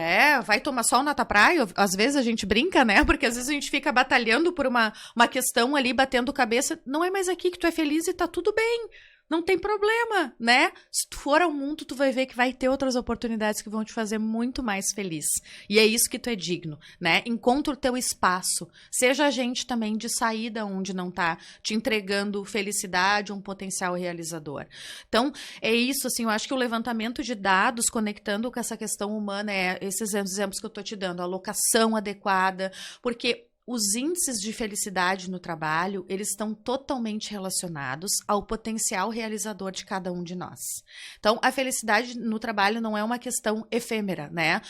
Vai tomar sol na praia, às vezes a gente brinca, né? Porque às vezes a gente fica batalhando por uma questão ali, batendo cabeça. Não é mais aqui que tu é feliz e tá tudo bem. Não tem problema, né? Se tu for ao mundo, tu vai ver que vai ter outras oportunidades que vão te fazer muito mais feliz. E é isso que tu é digno, né? Encontra o teu espaço. Seja agente também de saída onde não tá te entregando felicidade, um potencial realizador. Então, é isso, assim, eu acho que o levantamento de dados conectando com essa questão humana esses exemplos que eu tô te dando, a alocação adequada, porque os índices de felicidade no trabalho, eles estão totalmente relacionados ao potencial realizador de cada um de nós. Então, a felicidade no trabalho não é uma questão efêmera, né?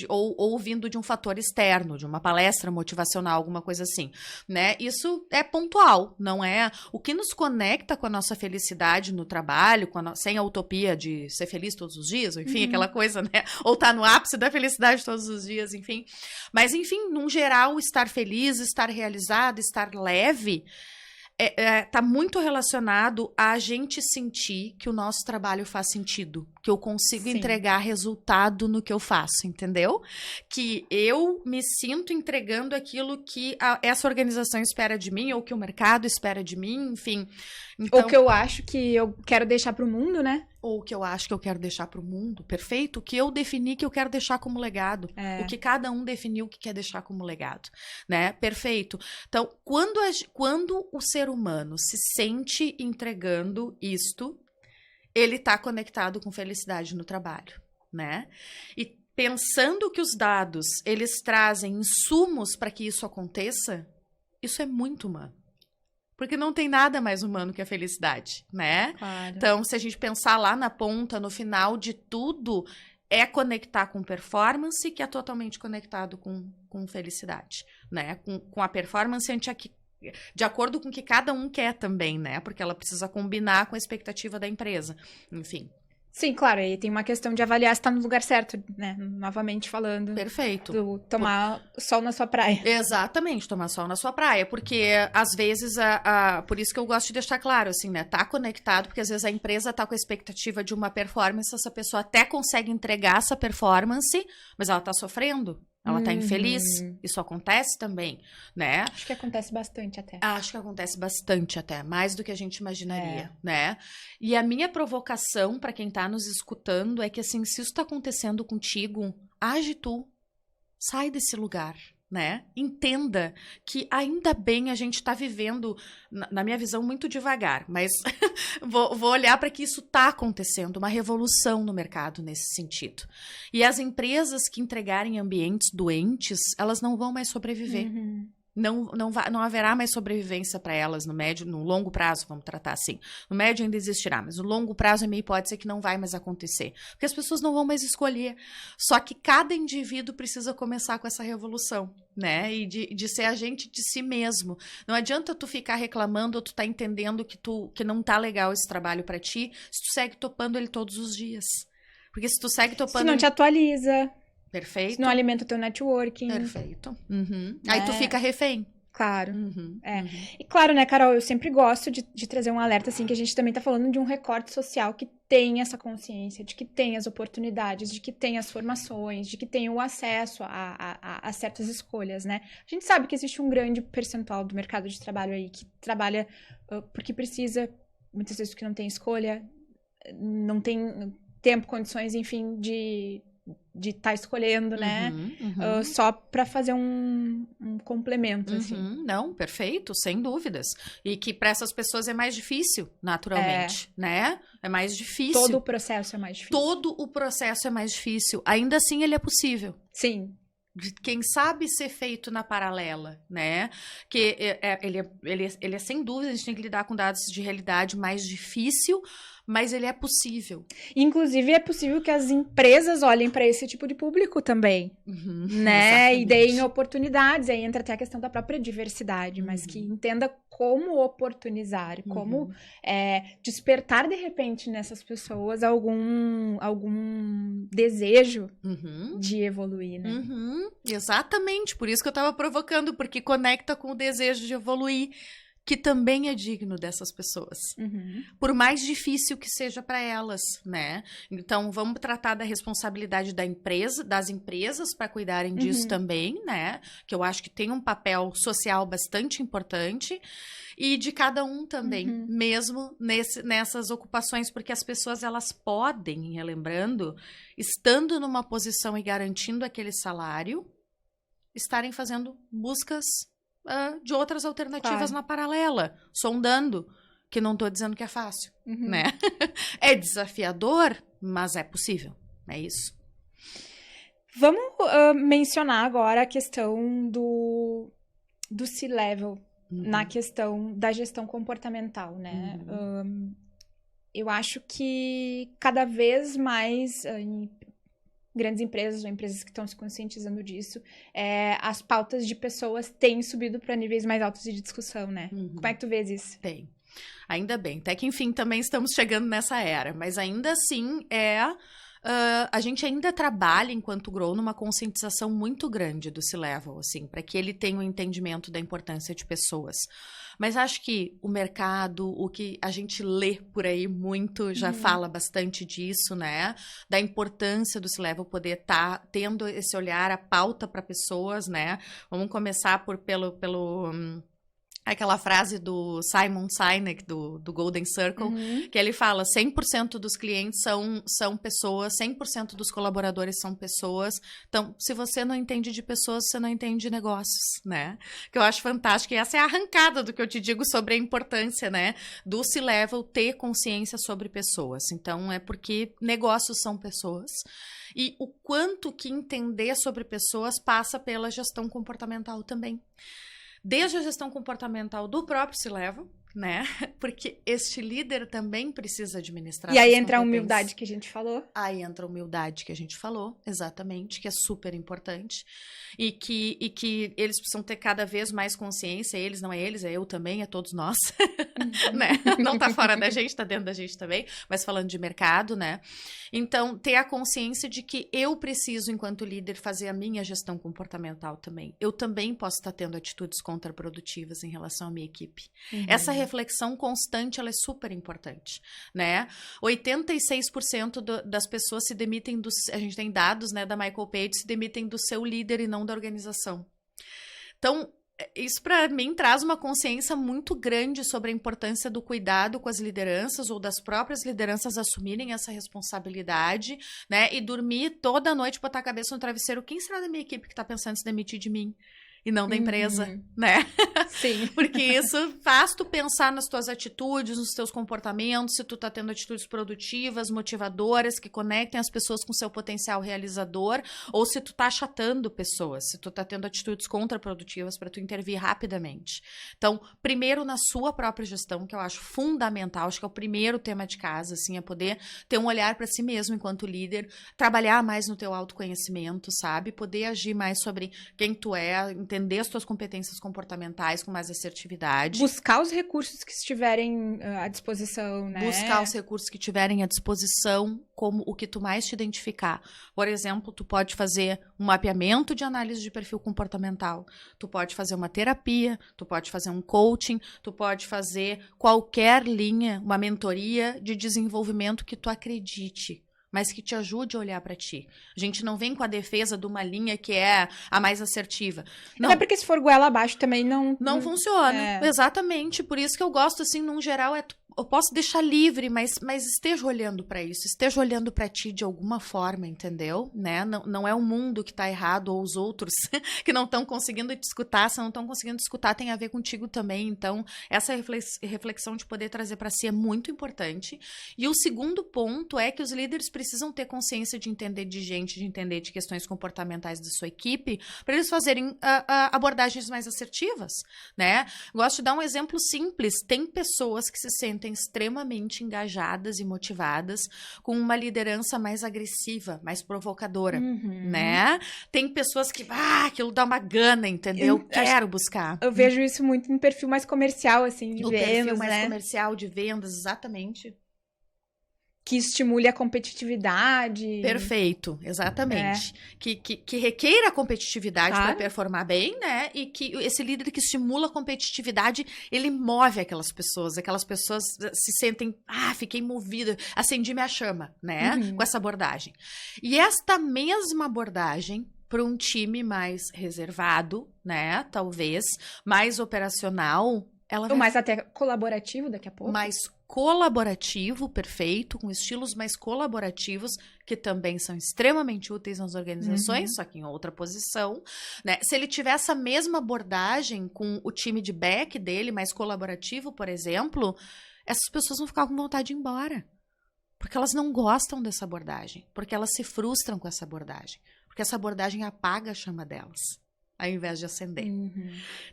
Ou vindo de um fator externo, de uma palestra motivacional, alguma coisa assim, né? Isso é pontual, não é? O que nos conecta com a nossa felicidade no trabalho, sem a utopia de ser feliz todos os dias, ou enfim, aquela coisa, né? Ou tá no ápice da felicidade todos os dias, enfim. Mas, enfim, num geral, estar feliz, estar realizado, estar leve, tá muito relacionado a gente sentir que o nosso trabalho faz sentido, que eu consigo entregar resultado no que eu faço, entendeu? Que eu me sinto entregando aquilo que essa organização espera de mim, ou que o mercado espera de mim, enfim. Então, ou que eu acho que eu quero deixar para o mundo, né? Ou que eu acho que eu quero deixar para o mundo, perfeito? O que eu defini que eu quero deixar como legado. O que cada um definiu que quer deixar como legado, né? Perfeito. Então, quando o ser humano se sente entregando isto, ele está conectado com felicidade no trabalho, né? E pensando que os dados, eles trazem insumos para que isso aconteça, isso é muito humano. Porque não tem nada mais humano que a felicidade, né? Claro. Então, se a gente pensar lá na ponta, no final de tudo, é conectar com performance, que é totalmente conectado com felicidade, né? Com a performance de acordo com o que cada um quer também, né? Porque ela precisa combinar com a expectativa da empresa. Enfim. Sim, claro, aí tem uma questão de avaliar se tá no lugar certo, né? Novamente falando. Perfeito. Do tomar sol na sua praia. Exatamente, tomar sol na sua praia, porque às vezes, por isso que eu gosto de deixar claro, assim, né, tá conectado, porque às vezes a empresa tá com a expectativa de uma performance, essa pessoa até consegue entregar essa performance, mas ela tá sofrendo, ela tá infeliz, isso acontece também, né? Acho que acontece bastante até. Acho que acontece bastante até, mais do que a gente imaginaria, né? E a minha provocação para quem tá nos escutando é que, assim, se isso tá acontecendo contigo, age tu, sai desse lugar, né? Entenda que ainda bem a gente tá vivendo, na minha visão, muito devagar, mas vou olhar para que isso tá acontecendo, uma revolução no mercado nesse sentido. E as empresas que entregarem ambientes doentes, elas não vão mais sobreviver. Não haverá mais sobrevivência para elas no longo prazo, vamos tratar assim. No médio ainda existirá, mas no longo prazo é meio hipótese que não vai mais acontecer. Porque as pessoas não vão mais escolher. Só que cada indivíduo precisa começar com essa revolução, né? E de ser agente de si mesmo. Não adianta tu ficar reclamando ou tu tá entendendo que não tá legal esse trabalho para ti, se tu segue topando ele todos os dias. Porque se tu segue topando... Se não te atualiza... Perfeito. Se não alimenta o teu networking. Perfeito. Aí tu fica refém. Claro. E claro, né, Carol, eu sempre gosto de trazer um alerta, assim, que a gente também tá falando de um recorte social que tem essa consciência, de que tem as oportunidades, de que tem as formações, de que tem o acesso a certas escolhas, né? A gente sabe que existe um grande percentual do mercado de trabalho aí que trabalha porque precisa, muitas vezes porque não tem escolha, não tem tempo, condições, enfim, de estar escolhendo, né? Só para fazer um complemento, assim. Não, perfeito, sem dúvidas. E que para essas pessoas é mais difícil, naturalmente, né? É mais difícil. Todo o processo é mais difícil. Todo o processo é mais difícil. Ainda assim, ele é possível. Sim. Quem sabe ser feito na paralela, né? Que ele é sem dúvida, a gente tem que lidar com dados de realidade mais difícil, mas ele é possível. Inclusive, é possível que as empresas olhem para esse tipo de público também, né? Exatamente. E deem oportunidades. Aí entra até a questão da própria diversidade, mas que entenda como oportunizar, como despertar, de repente, nessas pessoas algum desejo de evoluir, né? Exatamente, por isso que eu estava provocando, porque conecta com o desejo de evoluir, que também é digno dessas pessoas. Por mais difícil que seja para elas, né? Então, vamos tratar da responsabilidade das empresas para cuidarem disso também, né? Que eu acho que tem um papel social bastante importante. E de cada um também, mesmo nessas ocupações, porque as pessoas, elas podem, relembrando, estando numa posição e garantindo aquele salário, estarem fazendo buscas de outras alternativas na paralela, sondando, que não estou dizendo que é fácil, né? É desafiador, mas é possível, é isso. Vamos mencionar agora a questão do C-Level, na questão da gestão comportamental, né? Eu acho que cada vez mais em grandes empresas ou empresas que estão se conscientizando disso, as pautas de pessoas têm subido para níveis mais altos de discussão, né? Como é que tu vês isso? Tem. Ainda bem. Até que, enfim, também estamos chegando nessa era. Mas ainda assim, a gente ainda trabalha, enquanto Grow, numa conscientização muito grande do C-Level, assim, para que ele tenha um entendimento da importância de pessoas. Mas acho que o mercado, o que a gente lê por aí muito, já fala bastante disso, né? Da importância do C-Level poder estar tendo esse olhar, a pauta para pessoas, né? Vamos começar pelo aquela frase do Simon Sinek, do Golden Circle, que ele fala 100% dos clientes são pessoas, 100% dos colaboradores são pessoas. Então, se você não entende de pessoas, você não entende de negócios, né? Que eu acho fantástico. E essa é a arrancada do que eu te digo sobre a importância, né? Do C-Level ter consciência sobre pessoas. Então, é porque negócios são pessoas. E o quanto que entender sobre pessoas passa pela gestão comportamental também. desde a gestão comportamental do próprio C-Level, né? Porque este líder também precisa administrar. E aí entra a humildade que a gente falou. Aí entra a humildade que a gente falou, exatamente, que é super importante. E que eles precisam ter cada vez mais consciência, eles, não é eles, é eu também, é todos nós, né? Não tá fora da gente, tá dentro da gente também, mas falando de mercado, né? Então, ter a consciência de que eu preciso, enquanto líder, fazer a minha gestão comportamental também. Eu também posso estar tendo atitudes contraprodutivas em relação à minha equipe. Essa reflexão constante, ela é super importante, né? 86% das pessoas se demitem a gente tem dados, né, da Michael Page, se demitem do seu líder e não da organização. Então, isso para mim traz uma consciência muito grande sobre a importância do cuidado com as lideranças ou das próprias lideranças assumirem essa responsabilidade, né? E dormir toda noite, botar a cabeça no travesseiro. Quem será da minha equipe que está pensando em se demitir de mim? E não da empresa, né? Sim. Porque isso faz tu pensar nas tuas atitudes, nos teus comportamentos, se tu tá tendo atitudes produtivas, motivadoras, que conectem as pessoas com seu potencial realizador, ou se tu tá achatando pessoas, se tu tá tendo atitudes contraprodutivas para tu intervir rapidamente. Então, primeiro na sua própria gestão, que eu acho fundamental, acho que é o primeiro tema de casa, assim, é poder ter um olhar para si mesmo enquanto líder, trabalhar mais no teu autoconhecimento, sabe? Poder agir mais sobre quem tu é, entender as tuas competências comportamentais com mais assertividade. Buscar os recursos que estiverem à disposição, né? Buscar os recursos que estiverem à disposição, como o que tu mais te identificar. Por exemplo, tu pode fazer um mapeamento de análise de perfil comportamental, tu pode fazer uma terapia, tu pode fazer um coaching, tu pode fazer qualquer linha, uma mentoria de desenvolvimento que tu acredite, mas que te ajude a olhar para ti. A gente não vem com a defesa de uma linha que é a mais assertiva. Não. Até porque se for goela abaixo também não funciona. Exatamente. Por isso que eu gosto, assim, num geral, eu posso deixar livre, mas esteja olhando para isso, esteja olhando para ti de alguma forma, entendeu? Né? Não é o mundo que tá errado ou os outros que não estão conseguindo te escutar, se não estão conseguindo te escutar, tem a ver contigo também. Então, essa reflexão de poder trazer para si é muito importante. E o segundo ponto é que os líderes precisam ter consciência de entender de gente, de entender de questões comportamentais da sua equipe, para eles fazerem abordagens mais assertivas, né? Gosto de dar um exemplo simples. Tem pessoas que se sentem extremamente engajadas e motivadas com uma liderança mais agressiva, mais provocadora, né? Tem pessoas que, aquilo dá uma gana, entendeu? Eu quero buscar. Eu vejo isso muito em perfil mais comercial, assim, de vendas, perfil mais né? comercial de vendas, exatamente. Que estimule a competitividade. Perfeito, exatamente. Que requeira a competitividade para performar bem, né? E que esse líder que estimula a competitividade, ele move aquelas pessoas se sentem, fiquei movida, acendi minha chama, né? Com essa abordagem. E esta mesma abordagem para um time mais reservado, né? Talvez, mais operacional, ou mais até colaborativo daqui a pouco. Mais colaborativo, perfeito, com estilos mais colaborativos, que também são extremamente úteis nas organizações, só que em outra posição, né? Se ele tiver essa mesma abordagem com o time de back dele, mais colaborativo, por exemplo, essas pessoas vão ficar com vontade de ir embora. Porque elas não gostam dessa abordagem, porque elas se frustram com essa abordagem, porque essa abordagem apaga a chama delas, ao invés de acender.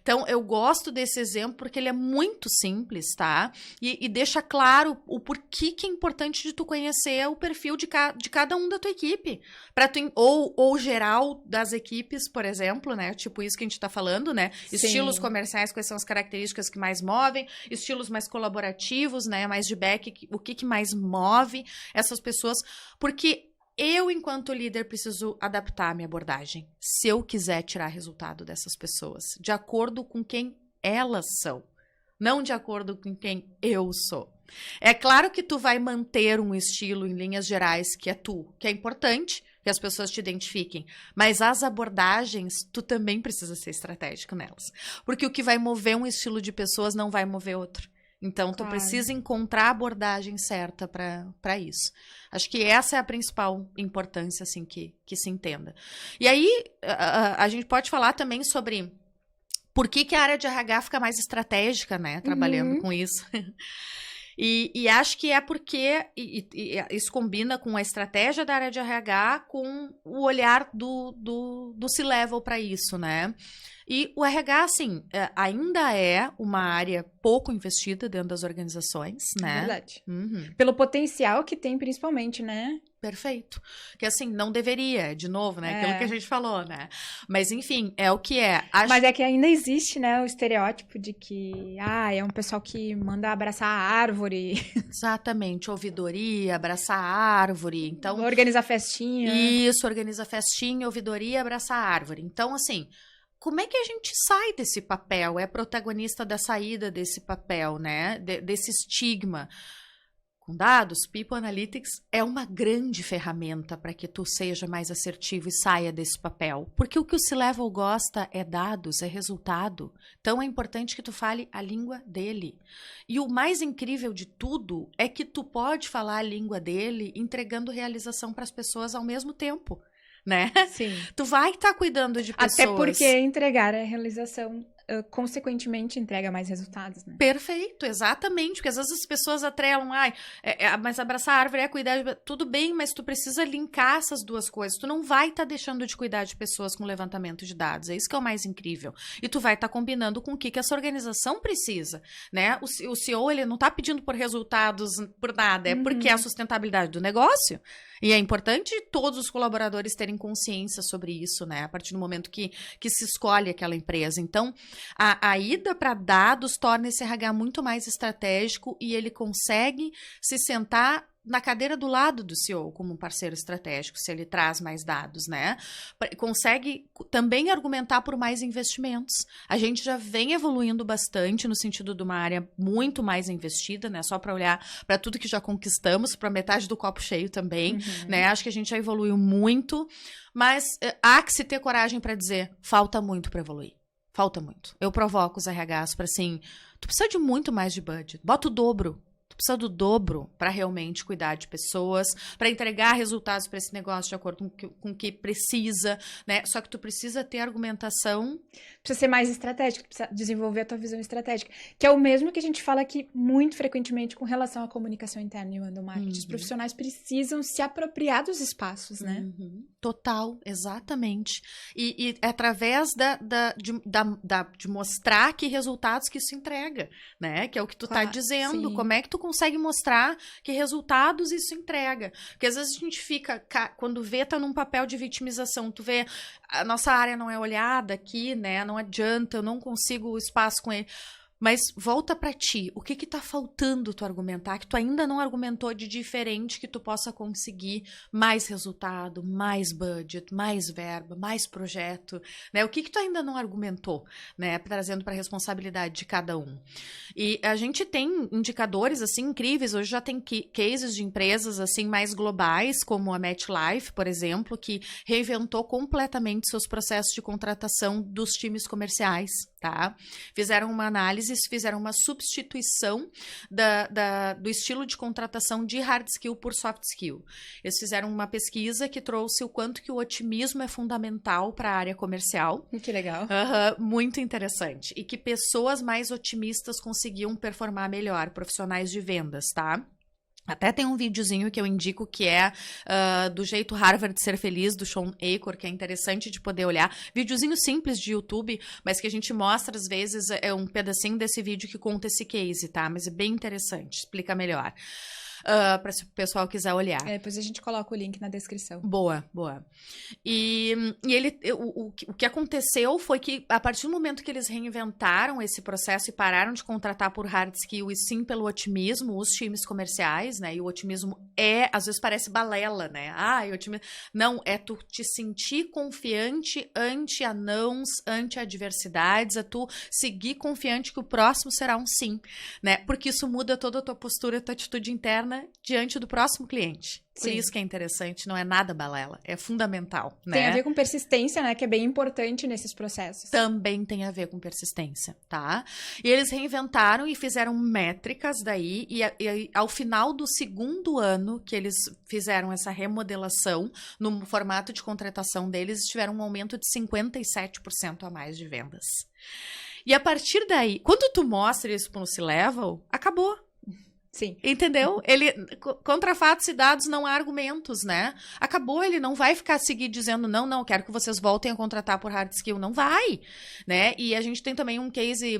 Então, eu gosto desse exemplo porque ele é muito simples, tá? E deixa claro o porquê que é importante de tu conhecer o perfil de cada um da tua equipe. Ou geral das equipes, por exemplo, né? Tipo isso que a gente tá falando, né? Sim. Estilos comerciais, quais são as características que mais movem, estilos mais colaborativos, né? Mais de back, o que mais move essas pessoas. Porque eu, enquanto líder, preciso adaptar a minha abordagem, se eu quiser tirar resultado dessas pessoas, de acordo com quem elas são, não de acordo com quem eu sou. É claro que tu vai manter um estilo em linhas gerais que é importante, que as pessoas te identifiquem, mas as abordagens, tu também precisa ser estratégico nelas, porque o que vai mover um estilo de pessoas não vai mover outro. Então, tu precisa encontrar a abordagem certa para isso. Acho que essa é a principal importância, assim, que se entenda. E aí, a gente pode falar também sobre por que a área de RH fica mais estratégica, né? Trabalhando com isso. E acho que é porque isso combina com a estratégia da área de RH, com o olhar do C-Level para isso, né? E o RH, assim, ainda é uma área pouco investida dentro das organizações, né? Verdade. Uhum. Pelo potencial que tem, principalmente, né? Perfeito. Que assim, não deveria, de novo, né? Aquilo que a gente falou, né? Mas enfim, é o que é. Mas é que ainda existe, né, o estereótipo de que, é um pessoal que manda abraçar a árvore. Exatamente, ouvidoria, abraçar a árvore. Então, organizar festinha. Isso, organiza festinha, ouvidoria, abraçar a árvore. Então, assim, como é que a gente sai desse papel? É protagonista da saída desse papel, né? Desse estigma. Com dados, People Analytics é uma grande ferramenta para que tu seja mais assertivo e saia desse papel. Porque o que o C-Level gosta é dados, é resultado. Então é importante que tu fale a língua dele. E o mais incrível de tudo é que tu pode falar a língua dele entregando realização para as pessoas ao mesmo tempo, né? Sim. Tu vai estar cuidando de pessoas. Até porque entregar a realização consequentemente entrega mais resultados, né? Perfeito, exatamente, porque às vezes as pessoas atrelam, mas abraçar a árvore é cuidar de... Tudo bem, mas tu precisa linkar essas duas coisas, tu não vai estar deixando de cuidar de pessoas com levantamento de dados, é isso que é o mais incrível, e tu vai estar combinando com o que essa organização precisa, né? O CEO, ele não está pedindo por resultados por nada, é porque é a sustentabilidade do negócio, e é importante todos os colaboradores terem consciência sobre isso, né? A partir do momento que se escolhe aquela empresa. Então, a ida para dados torna esse RH muito mais estratégico e ele consegue se sentar na cadeira do lado do CEO como um parceiro estratégico, se ele traz mais dados, né? Consegue também argumentar por mais investimentos. A gente já vem evoluindo bastante no sentido de uma área muito mais investida, né? Só para olhar para tudo que já conquistamos, para metade do copo cheio também, né? Acho que a gente já evoluiu muito, mas há que se ter coragem para dizer, falta muito para evoluir. Falta muito. Eu provoco os RHs para assim, tu precisa de muito mais de budget. Bota o dobro. Tu precisa do dobro para realmente cuidar de pessoas, para entregar resultados para esse negócio de acordo com o que precisa, né? Só que tu precisa ter argumentação. Precisa ser mais estratégico, precisa desenvolver a tua visão estratégica, que é o mesmo que a gente fala aqui muito frequentemente com relação à comunicação interna e o endomarketing. Os profissionais precisam se apropriar dos espaços, né? Total, exatamente. E através de mostrar que resultados que isso entrega, né? Que é o que tu tá dizendo. Sim. Como é que tu consegue mostrar que resultados isso entrega? Porque às vezes a gente fica, quando vê, tá num papel de vitimização, tu vê, a nossa área não é olhada aqui, né? Não adianta, eu não consigo espaço com ele. Mas volta para ti, o que tá faltando tu argumentar, que tu ainda não argumentou de diferente, que tu possa conseguir mais resultado, mais budget, mais verba, mais projeto, né? O que tu ainda não argumentou, né? Trazendo para a responsabilidade de cada um. E a gente tem indicadores, assim, incríveis, hoje já tem cases de empresas, assim, mais globais, como a MetLife, por exemplo, que reinventou completamente seus processos de contratação dos times comerciais, tá? Fizeram uma análise, fizeram uma substituição do estilo de contratação de hard skill por soft skill. Eles fizeram uma pesquisa que trouxe o quanto que o otimismo é fundamental para a área comercial. Que legal. Muito interessante. E que pessoas mais otimistas conseguiam performar melhor, profissionais de vendas, tá? Até tem um videozinho que eu indico que é do jeito Harvard de ser feliz, do Sean Achor, que é interessante de poder olhar. Videozinho simples de YouTube, mas que a gente mostra às vezes, é um pedacinho desse vídeo que conta esse case, tá? Mas é bem interessante, explica melhor. Para se o pessoal quiser olhar. Depois a gente coloca o link na descrição. Boa. E o que aconteceu foi que, a partir do momento que eles reinventaram esse processo e pararam de contratar por hard skill e sim pelo otimismo, os times comerciais, né? E o otimismo às vezes parece balela, né? Otimismo. Não, é tu te sentir confiante ante anãos, ante adversidades, é tu seguir confiante que o próximo será um sim, né? Porque isso muda toda a tua postura, a tua atitude interna diante do próximo cliente. Por isso que é interessante, não é nada balela, é fundamental, né? Tem a ver com persistência, né? Que é bem importante nesses processos. Também tem a ver com persistência, tá? E eles reinventaram e fizeram métricas daí, e ao final do segundo ano que eles fizeram essa remodelação, no formato de contratação deles, tiveram um aumento de 57% a mais de vendas. E a partir daí, quando tu mostra isso pro C-Level, acabou. Sim. Entendeu? Ele, contra fatos e dados não há argumentos, né? Acabou, ele não vai seguir dizendo, não, quero que vocês voltem a contratar por hard skill. Não vai, né? E a gente tem também um case,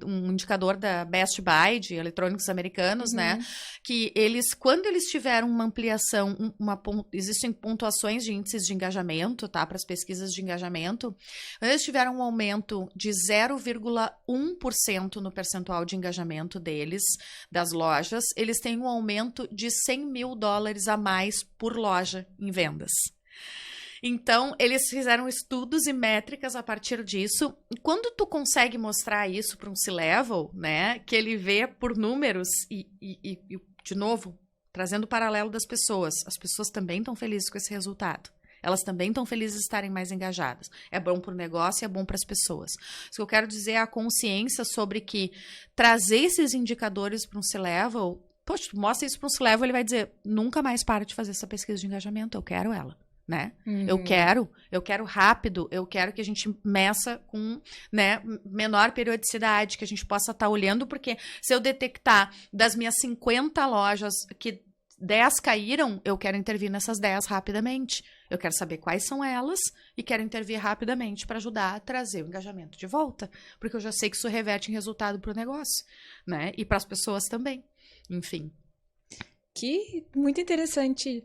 um indicador da Best Buy, de eletrônicos americanos, né? Que eles, quando eles tiveram uma ampliação, existem pontuações de índices de engajamento, tá? Para as pesquisas de engajamento. Quando eles tiveram um aumento de 0,1% no percentual de engajamento deles, das lojas, eles têm um aumento de $100 mil a mais por loja em vendas. Então, eles fizeram estudos e métricas a partir disso. E quando tu consegue mostrar isso para um C-level, né, que ele vê por números e, de novo, trazendo o paralelo das pessoas, as pessoas também estão felizes com esse resultado. Elas também estão felizes de estarem mais engajadas. É bom para o negócio e é bom para as pessoas. O que eu quero dizer é a consciência sobre que trazer esses indicadores para um C-level, poxa, mostra isso para um C-level, ele vai dizer, nunca mais para de fazer essa pesquisa de engajamento, eu quero ela, né? Eu quero rápido, eu quero que a gente meça com, né, menor periodicidade, que a gente possa estar olhando, porque se eu detectar das minhas 50 lojas que 10 caíram, eu quero intervir nessas 10 rapidamente. Eu quero saber quais são elas e quero intervir rapidamente para ajudar a trazer o engajamento de volta, porque eu já sei que isso reverte em resultado para o negócio, né? E para as pessoas também. Enfim. Que muito interessante,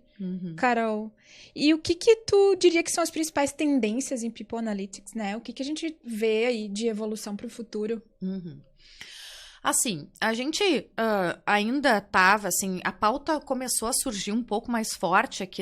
Carol. E o que tu diria que são as principais tendências em People Analytics, né? O que a gente vê aí de evolução para o futuro? Assim, a gente ainda estava, assim, a pauta começou a surgir um pouco mais forte aqui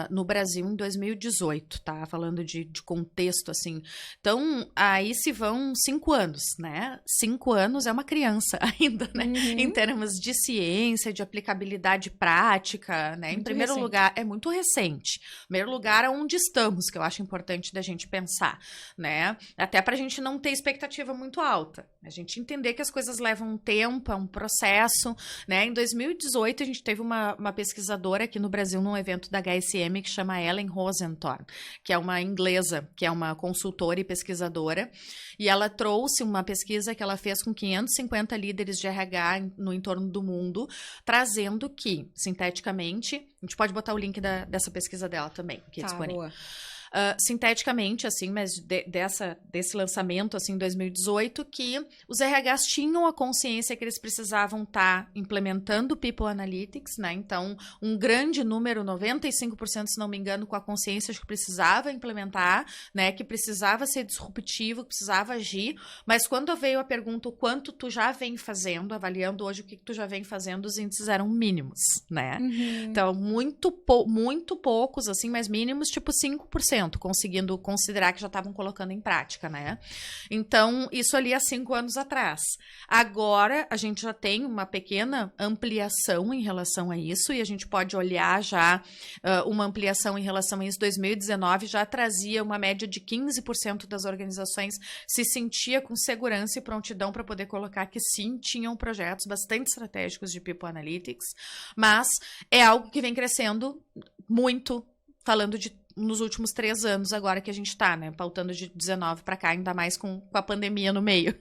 no Brasil em 2018, tá? Falando de contexto, assim. Então, aí se vão 5 anos, né? 5 anos é uma criança ainda, né? Em termos de ciência, de aplicabilidade prática, né? Muito em primeiro lugar, é muito recente. Em primeiro lugar, é onde estamos, que eu acho importante da gente pensar, né? Até pra gente não ter expectativa muito alta. A gente entender que as coisas levam um tempo, é um processo, né? Em 2018, a gente teve uma pesquisadora aqui no Brasil, num evento da HSM, que chama Ellen Rosenthal, que é uma inglesa, que é uma consultora e pesquisadora, e ela trouxe uma pesquisa que ela fez com 550 líderes de RH no entorno do mundo, trazendo que, sinteticamente, a gente pode botar o link dessa pesquisa dela também, que é disponível. Boa. Sinteticamente, assim, mas desse lançamento, assim, em 2018, que os RHs tinham a consciência que eles precisavam estar implementando People Analytics, né? Então, um grande número, 95%, se não me engano, com a consciência de que precisava implementar, né? Que precisava ser disruptivo, que precisava agir, mas quando veio a pergunta o quanto tu já vem fazendo, avaliando hoje o que tu já vem fazendo, os índices eram mínimos, né? Então, muito poucos, assim, mas mínimos, tipo 5%. Conseguindo considerar que já estavam colocando em prática, né? Então, isso ali há 5 anos atrás. Agora, a gente já tem uma pequena ampliação em relação a isso, e a gente pode olhar já uma ampliação em relação a isso. 2019 já trazia uma média de 15% das organizações se sentia com segurança e prontidão para poder colocar que sim, tinham projetos bastante estratégicos de People Analytics, mas é algo que vem crescendo muito, falando de nos últimos 3 anos agora que a gente tá, né? Pautando de 19 para cá, ainda mais com a pandemia no meio.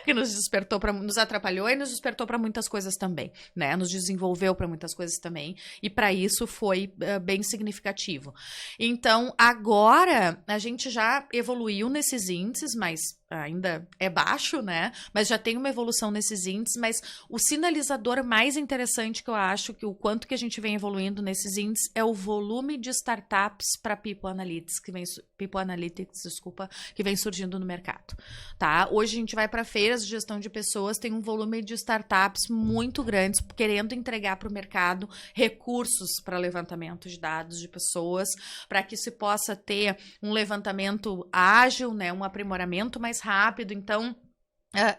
Que nos despertou nos atrapalhou e nos despertou para muitas coisas também, né? Nos desenvolveu para muitas coisas também. E para isso foi bem significativo. Então, agora a gente já evoluiu nesses índices, mas ainda é baixo, né? Mas já tem uma evolução nesses índices, mas o sinalizador mais interessante que eu acho que o quanto que a gente vem evoluindo nesses índices é o volume de startups para People Analytics, que vem surgindo no mercado, tá? Hoje a gente vai para feiras de gestão de pessoas, tem um volume de startups muito grandes querendo entregar para o mercado recursos para levantamento de dados de pessoas, para que se possa ter um levantamento ágil, né? Um aprimoramento mais rápido. Então,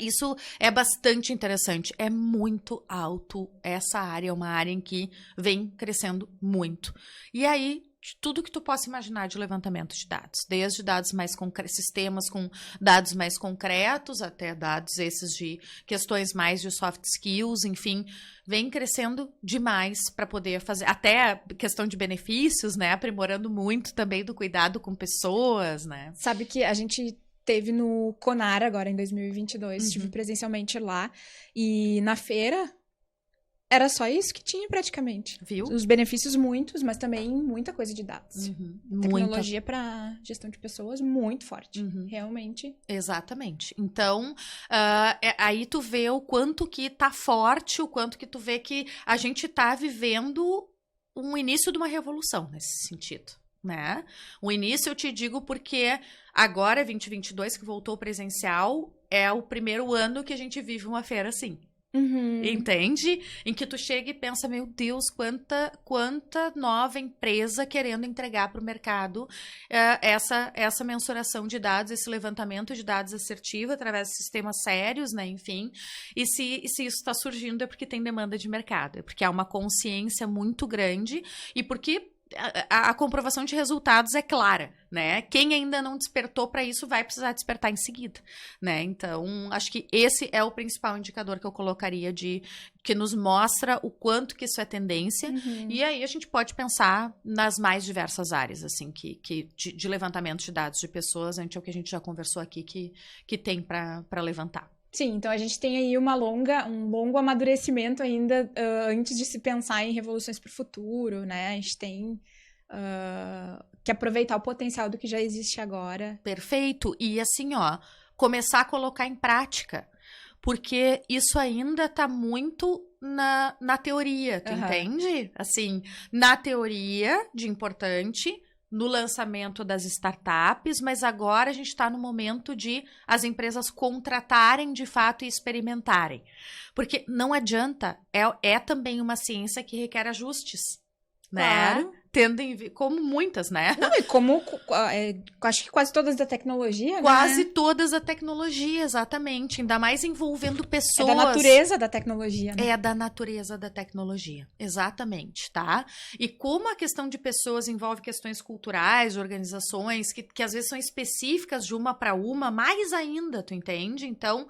isso é bastante interessante. É muito alto essa área, é uma área em que vem crescendo muito. E aí, tudo que tu possa imaginar de levantamento de dados, desde dados mais sistemas com dados mais concretos, até dados esses de questões mais de soft skills, enfim, vem crescendo demais para poder fazer, até questão de benefícios, né, aprimorando muito também do cuidado com pessoas, né. Sabe que a gente teve no Conar agora em 2022, estive presencialmente lá, e na feira era só isso que tinha praticamente. Viu? Os benefícios muitos, mas também muita coisa de dados. Tecnologia para gestão de pessoas muito forte. Realmente. Exatamente. Então, aí tu vê o quanto que tá forte, o quanto que tu vê que a gente tá vivendo um início de uma revolução nesse sentido, né? O início eu te digo porque agora, 2022, que voltou presencial, é o primeiro ano que a gente vive uma feira assim. Entende? Em que tu chega e pensa, meu Deus, quanta nova empresa querendo entregar para o mercado essa mensuração de dados, esse levantamento de dados assertivo através de sistemas sérios, né? Enfim, e se isso está surgindo é porque tem demanda de mercado, é porque há uma consciência muito grande e porque a comprovação de resultados é clara, né? Quem ainda não despertou para isso vai precisar despertar em seguida, né? Então, acho que esse é o principal indicador que eu colocaria que nos mostra o quanto que isso é tendência. E aí a gente pode pensar nas mais diversas áreas, assim, de levantamento de dados de pessoas, é o que a gente já conversou aqui, que tem para levantar. Sim, então a gente tem aí um longo amadurecimento ainda antes de se pensar em revoluções para o futuro, né? A gente tem que aproveitar o potencial do que já existe agora. Perfeito. E assim, começar a colocar em prática, porque isso ainda está muito na teoria, tu entende? Assim, na teoria de importante, no lançamento das startups, mas agora a gente está no momento de as empresas contratarem de fato e experimentarem. Porque não adianta, é também uma ciência que requer ajustes, né? Claro. Como muitas, né? Não, e como acho que quase todas da tecnologia, Quase né? todas da tecnologia, exatamente. Ainda mais envolvendo pessoas. É da natureza da tecnologia, né? É da natureza da tecnologia, exatamente, tá? E como a questão de pessoas envolve questões culturais, de organizações, que às vezes são específicas de uma para uma, mais ainda, tu entende? Então,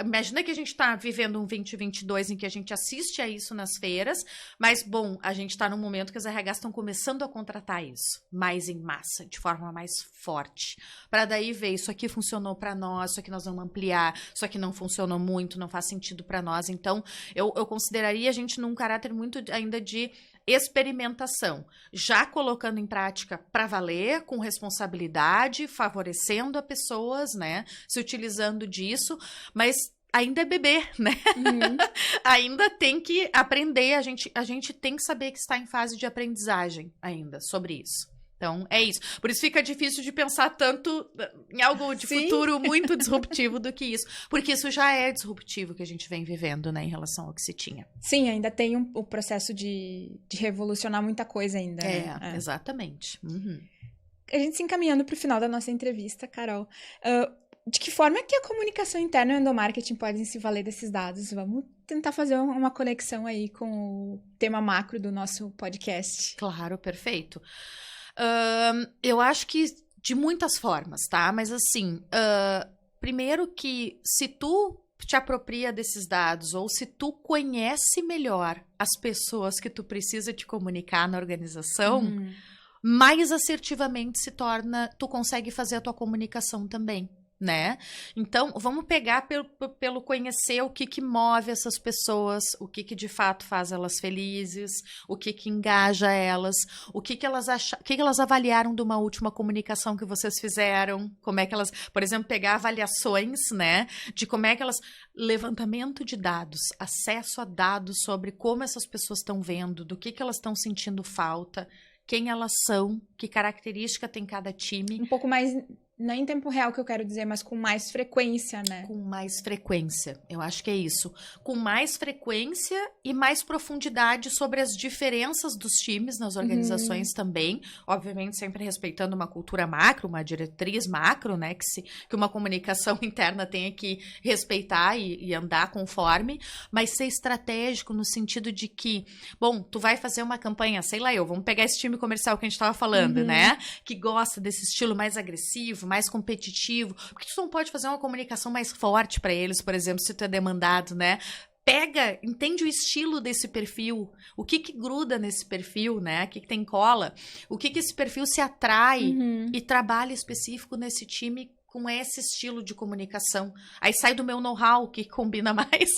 imagina que a gente tá vivendo um 2022 em que a gente assiste a isso nas feiras, mas, bom, a gente tá num momento que as RHs estão começando a contratar isso, mais em massa, de forma mais forte, para daí ver, isso aqui funcionou para nós, isso aqui nós vamos ampliar, isso aqui não funcionou muito, não faz sentido para nós. Então, eu consideraria a gente num caráter muito ainda de experimentação, já colocando em prática para valer, com responsabilidade, favorecendo a pessoas, né, se utilizando disso, mas ainda é bebê, né? Ainda tem que aprender, a gente tem que saber que está em fase de aprendizagem ainda sobre isso. Então, é isso. Por isso fica difícil de pensar tanto em algo de futuro muito disruptivo do que isso. Porque isso já é disruptivo que a gente vem vivendo, né, em relação ao que se tinha. Sim, ainda tem o processo de revolucionar muita coisa ainda, né? Exatamente. A gente se encaminhando para o final da nossa entrevista, Carol. De que forma que a comunicação interna e o endomarketing podem se valer desses dados? Vamos tentar fazer uma conexão aí com o tema macro do nosso podcast. Claro, perfeito. Eu acho que de muitas formas, tá? Mas assim, primeiro que se tu te apropria desses dados ou se tu conhece melhor as pessoas que tu precisa te comunicar na organização, mais assertivamente tu consegue fazer a tua comunicação também, né? Então, vamos pegar pelo conhecer o que move essas pessoas, o que de fato faz elas felizes, o que engaja elas, o que elas avaliaram de uma última comunicação que vocês fizeram, como é que elas, por exemplo, pegar avaliações, né, de como é que elas, levantamento de dados, acesso a dados sobre como essas pessoas estão vendo, do que elas estão sentindo falta, quem elas são, que característica tem cada time. Um pouco mais, não em tempo real que eu quero dizer, mas com mais frequência, né? Com mais frequência, eu acho que é isso. Com mais frequência e mais profundidade sobre as diferenças dos times nas organizações também. Obviamente, sempre respeitando uma cultura macro, uma diretriz macro, né? Que uma comunicação interna tenha que respeitar e andar conforme, mas ser estratégico no sentido de que, bom, tu vai fazer uma campanha, sei lá vamos pegar esse time comercial que a gente estava falando, né? Que gosta desse estilo mais agressivo, mais competitivo. Por que tu não pode fazer uma comunicação mais forte para eles, por exemplo, se tu é demandado, né? Entende o estilo desse perfil, o que gruda nesse perfil, né? O que tem cola, o que esse perfil se atrai e trabalha específico nesse time com esse estilo de comunicação. Aí sai do meu know-how, que combina mais,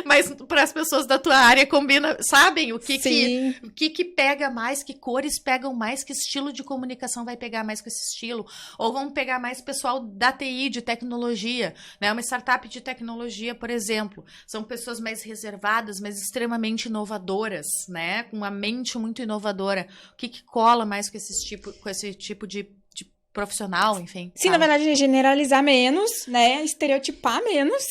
mas para as pessoas da tua área combina, sabem o que pega mais, que cores pegam mais, que estilo de comunicação vai pegar mais com esse estilo, ou vamos pegar mais pessoal da TI, de tecnologia, né? Uma startup de tecnologia, por exemplo, são pessoas mais reservadas, mas extremamente inovadoras, né? Com uma mente muito inovadora. O que cola mais com esse tipo de profissional, enfim. Sim, na verdade, é generalizar menos, né? Estereotipar menos.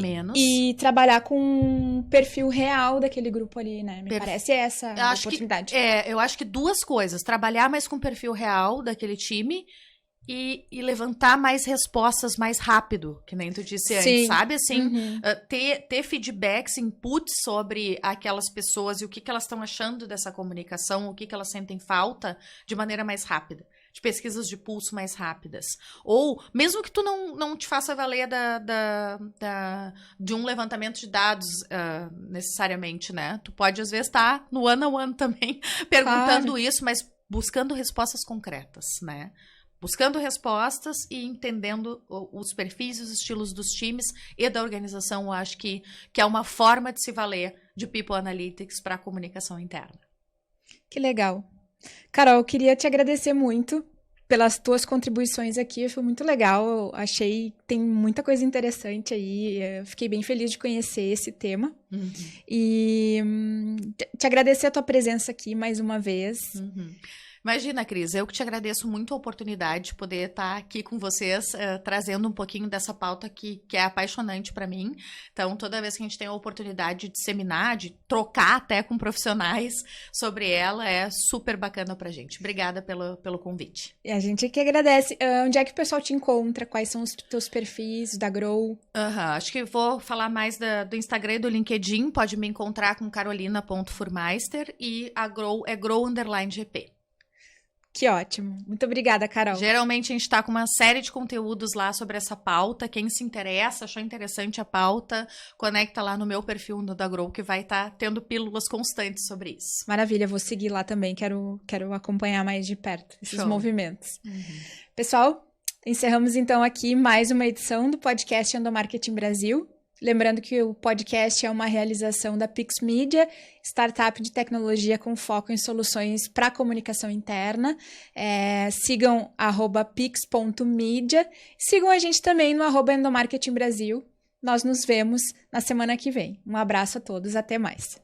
Menos. E trabalhar com um perfil real daquele grupo ali, né? Me parece essa a oportunidade. Eu acho que duas coisas. Trabalhar mais com o perfil real daquele time e levantar mais respostas mais rápido, que nem tu disse antes, sabe? Assim, ter feedbacks, inputs sobre aquelas pessoas e o que elas estão achando dessa comunicação, o que elas sentem falta de maneira mais rápida. De pesquisas de pulso mais rápidas. Ou, mesmo que tu não te faça valer de um levantamento de dados necessariamente, né? Tu pode, às vezes, estar no one-on-one também perguntando isso, mas buscando respostas concretas, né? Buscando respostas e entendendo os perfis e os estilos dos times e da organização, eu acho que é uma forma de se valer de People Analytics para a comunicação interna. Que legal. Carol, eu queria te agradecer muito pelas tuas contribuições aqui, foi muito legal, eu achei que tem muita coisa interessante aí, eu fiquei bem feliz de conhecer esse tema. E te agradecer a tua presença aqui mais uma vez. Imagina, Cris, eu que te agradeço muito a oportunidade de poder estar aqui com vocês, trazendo um pouquinho dessa pauta que é apaixonante para mim. Então, toda vez que a gente tem a oportunidade de disseminar, de trocar até com profissionais sobre ela, é super bacana pra gente. Obrigada pelo convite. E a gente que agradece. Onde é que o pessoal te encontra? Quais são os teus perfis da Grow? Acho que vou falar mais do Instagram e do LinkedIn. Pode me encontrar com carolina.furmeister e a Grow é grow_gp. Que ótimo. Muito obrigada, Carol. Geralmente a gente está com uma série de conteúdos lá sobre essa pauta. Quem se interessa, achou interessante a pauta, conecta lá no meu perfil no da Grow, que vai estar tendo pílulas constantes sobre isso. Maravilha, vou seguir lá também. Quero acompanhar mais de perto esses movimentos. Pessoal, encerramos então aqui mais uma edição do podcast Endomarketing Brasil. Lembrando que o podcast é uma realização da Pix Media, startup de tecnologia com foco em soluções para comunicação interna. Sigam @pix.media. Sigam a gente também no @endomarketing Brasil. Nós nos vemos na semana que vem. Um abraço a todos, até mais.